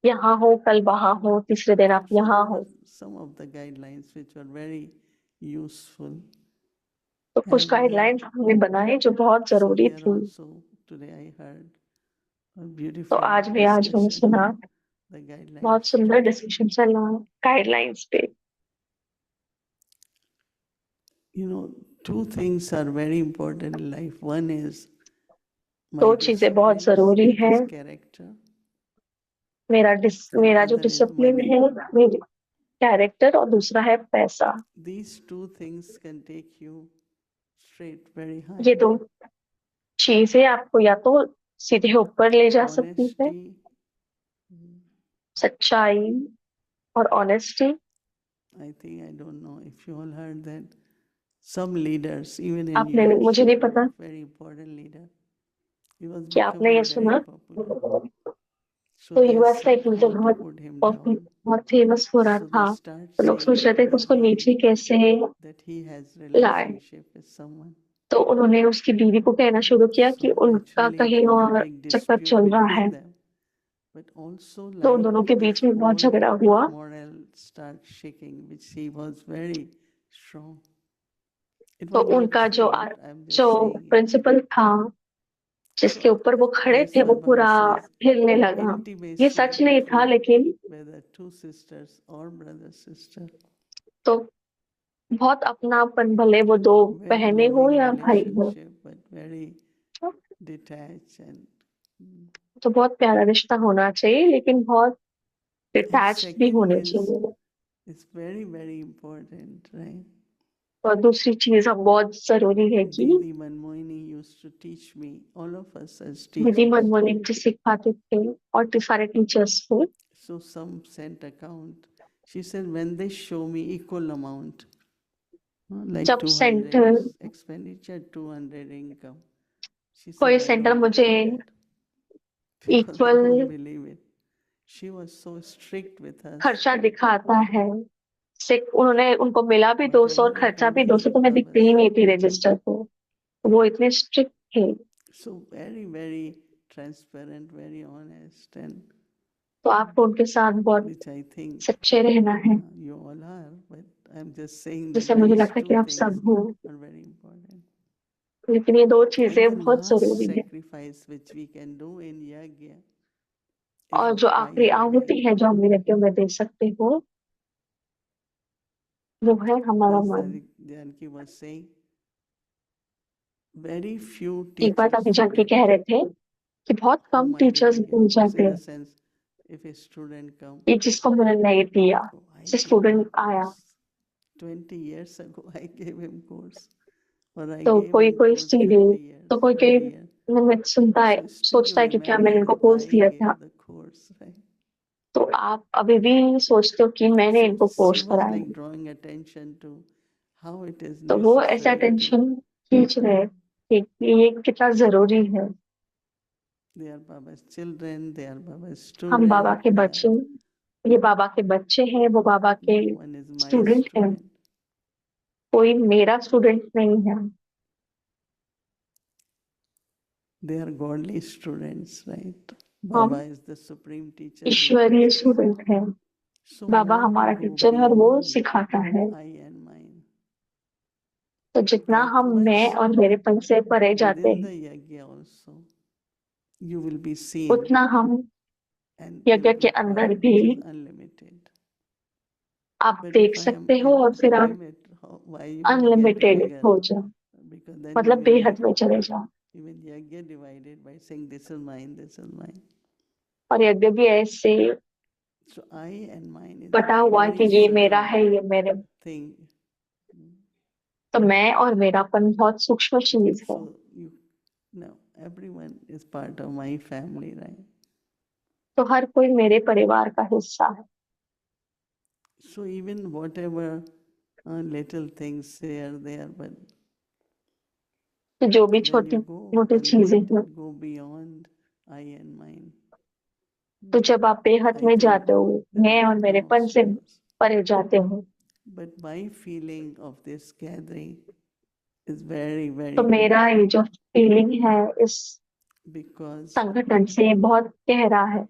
यहाँ हो, कल वहाँ हो, तीसरे दिन आप So यहाँ there हो। were some of the guidelines which were very useful. तो कुछ And गाइडलाइंस हमने बनाए जो बहुत so जरूरी here थी। also today I heard a तो beautiful आज भी आज मैंने discussion, सुना the guidelines. बहुत सुंदर डिस्कशन चल रहा है गाइडलाइंस पे। Two things are very important in life. One is my दो चीजें बहुत discipline, जरूरी which है, is character. मेरा जो Other is डिसिप्लिन money. है, मेरी कैरेक्टर, और दूसरा है पैसा। These two things can take you straight very high. ये दो चीजें आपको या तो सीधे ऊपर ले जा सकती है, Honesty, सच्चाई और honesty. I think, I don't know if you all heard that some leaders, even in आपने, US, मुझे नहीं पता very important leader, he was कि आपने ये becoming very सुना, popular. So तो they यूएस का एक sought लीडर how to बहुत put him बहुत down. बहुत फेमस हो रहा So था, they start तो लोग सोच saying रहे थे to कि उसको his नीचे wife कैसे that he has लाए। relationship with someone. तो उन्होंने उसकी बीवी को कहना शुरू किया कि So उनका actually it कहीं was a और big चक्कर dispute चल रहा है। between them. But also तो उन like दोनों के the बीच में बहुत whole झगड़ा हुआ। morale start shaking, which he was very strong. It तो was not उनका true, but I'm just जो saying it. प्रिंसिपल था जिसके ऊपर वो खड़े That's थे, why वो Baba पूरा says हिलने लगा। ये intimacy सच नहीं था, between लेकिन whether two sisters or brother sister, तो बहुत अपनापन, भले वो दो very बहनें हो loving या भाई हो, relationship, but very detach and तो बहुत प्यारा रिश्ता होना चाहिए, लेकिन बहुत डिटैच्ड भी second होने is चाहिए। very important, right? और दूसरी चीज अब बहुत जरूरी है कि Didi Manmohini used to teach me, all of us as दीदी teachers. मनमोहन जी सिखाते थे और सारे टीचर्स को। So some sent account. She said when they show me equal amount, like जब 200 सेंटर expenditure, 200 income. She कोई said I सेंटर don't मुझे believe that because I equal don't believe it. She was so strict with us. खर्चा दिखाता है, से उन्होंने उनको मिला भी 200 और Whatever खर्चा account भी 200, तो मैं दिखती ही नहीं थी रजिस्टर पे। वो इतने स्ट्रिक्ट थे। So very transparent, very honest, and तो आपको उनके साथ बहुत which I think सच्चे रहना है, you all are. But I'm just saying जिससे that मुझे these लगता है कि two आप things सब हो। are very important. लेकिन ये दो And चीजें the बहुत last जरूरी है। sacrifice which we can do in yagya और is जो of आखिरी आहुति Kaya. है जो हम यज्ञ में दे सकते हो, वो है हमारा As मन। Janki was saying, very few एक बात teachers अभी जानकी कह रहे थे कि बहुत who come I teachers didn't भूल give course, जाते in हैं the sense if a student come, कि जिसको मैंने नहीं दिया, oh, I जिस gave him स्टूडेंट आया, course 20 years ago. I gave him course, or I तो gave कोई him कोई course स्टूडेंट 50 years तो कोई कोई earlier. मन सुनता है, So still you सोचता है कि क्या मैंने remember इनको that कोर्स I दिया gave था। the course, right? तो आप अभी भी सोचते हो कि मैंने So इनको she कोर्स was कराया। like drawing attention to how it is तो वो ऐसा necessary to. टेंशन खींच रहे हैं कि ये कितना जरूरी है। They are Baba's children, they are Baba's हम बाबा student. के बच्चे, ये बाबा के बच्चे हैं, वो बाबा के One is my स्टूडेंट हैं, student. कोई मेरा स्टूडेंट नहीं है। They are godly students, right? हम Baba is the supreme teacher. ईश्वरीय स्टूडेंट हैं। So बाबा more we हमारा go टीचर है और वो beyond सिखाता है। I and mine, तो जितना that हम मैं much और मेरेपन से परे जाते within हैं, the yagya also, you will be seen, उतना हम and यज्ञ there will के be अंदर power भी which is unlimited. आप But देख if I am सकते हो और फिर आप limit, why you will get unlimited bigger? हो जाओ, Because then you मतलब will बेहद get में चले जाओ। even yagya divided by saying this is mine, this is mine. और यज्ञ भी ऐसे So I and mine is बटा हुआ कि very ये मेरा subtle है, ये मेरे। thing. तो मैं और मेरापन बहुत सूक्ष्म चीज है। So you know, everyone is part of my family, right? तो हर कोई मेरे परिवार का हिस्सा है। So even whatever little things here, there, but तो जो भी when छोटी you go मोटी चीजें हैं, unlimited, go beyond I and mine, तो जब आप बेहद I में think जाते हो, the मैं और light मेरेपन comes से to us. परे जाते हो, But my feeling of this gathering is very, very तो मेरा ये जो फीलिंग है इस because संगठन से बहुत गहरा है।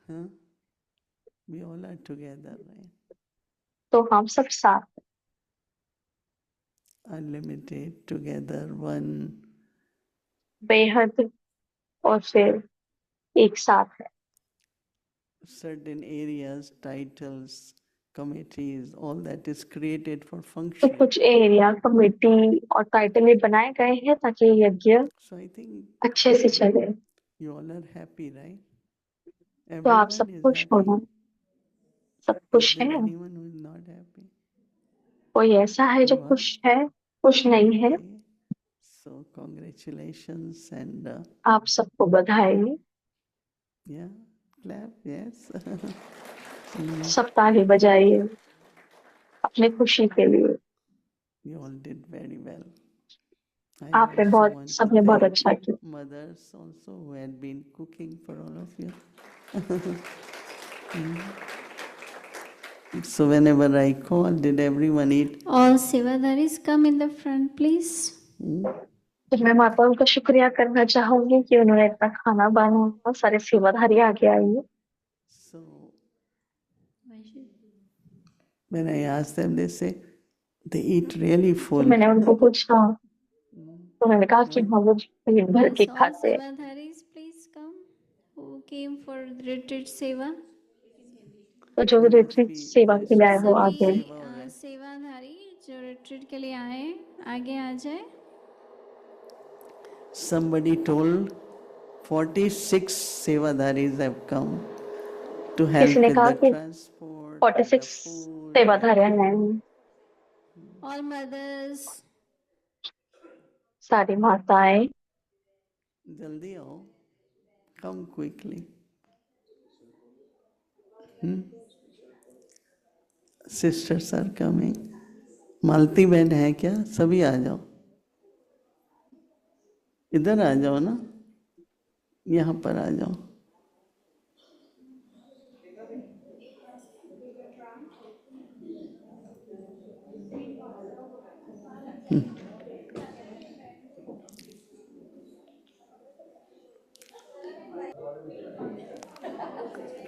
huh, we all are together, right? तो हम सब साथ, Unlimited, together, one. बेहद और फिर एक साथ है। Certain areas, titles, committees, all that is created for तो function. कुछ एरिया, कमेटी और टाइटल भी बनाए गए हैं ताकि यज्ञ So I think अच्छे से चले। you all are happy, right? तो आप Everyone सब is खुश हो happy. ना? सब Is खुश there है? anyone who is not happy? कोई ऐसा है जो You are? खुश है, खुश नहीं है? Okay. So congratulations and आप सबको बधाई। yeah, clap, yes. सब ताली बजाइए अपने खुशी के लिए। You all did very well. I आपने also बहुत, want to सबने बहुत thank अच्छा किया। mothers also who had been cooking for all of you. So whenever I call, did everyone eat? All Sevadaris come in the front, please. तो मैं माताओं का शुक्रिया करना चाहूंगी कि उन्होंने इतना खाना बनाया, सारे सेवाधारी आगे आइए। So when I asked them, they say they eat really तो full. मैंने उनको पूछा, तो उन्होंने कहा कि हाँ वो पेट भर के Yes, all खाते हैं। Sevadaris, please come. Who came for retreat seva? तो जो There must रिट्रीट be सेवा के लिए आए हो सभी आगे। सेवाधारी जो रिट्रीट के लिए आए, आगे आ जाए। Somebody told 46 sevadaris have come to help किसी ने with कहा the कि transport, 46 सेवाधारी हैं, All mothers. सारी माताएं। जल्दी आओ, come quickly. Sisters are coming. मालती बहन है क्या? सभी आ जाओ, इधर आ जाओ ना, यहाँ पर आ जाओ।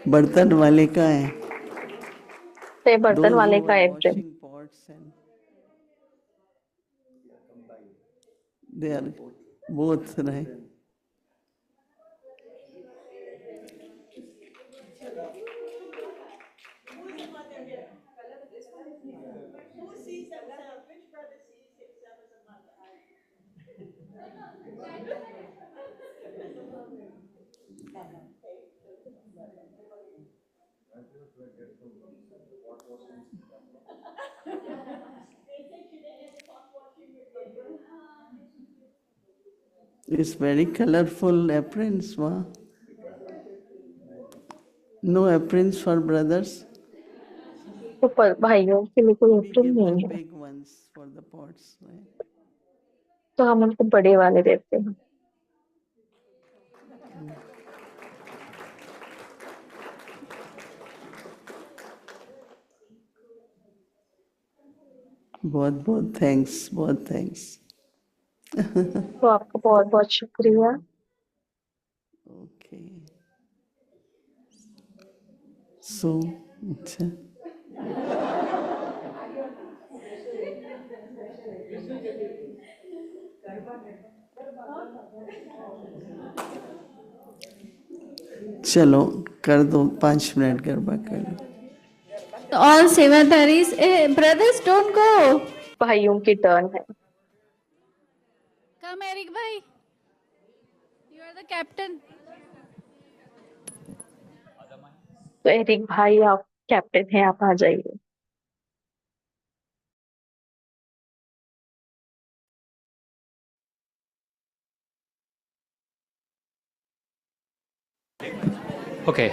बर्तन वाले का है, तो बर्तन those वाले who का were है प्रेम। washing pots and they are both right. It's very colorful aprons, wow. No aprons for brothers? तो भाइयों के लिए कोई We एप्रिल give नहीं them है, big ones for the pots, right? तो हम उनको बड़े वाले देते हैं। बहुत बहुत थैंक्स, बहुत थैंक्स। तो आपका बहुत बहुत शुक्रिया। ओके, सो अच्छा, चलो कर दो, 5 मिनट गरबा कर लो। All sevadaris. Brothers, don't go. भाइयों की टर्न है। Come, Eric bhai. You are the captain. तो एरिक भाई आप कैप्टन हैं, आप आ जाइए। Okay.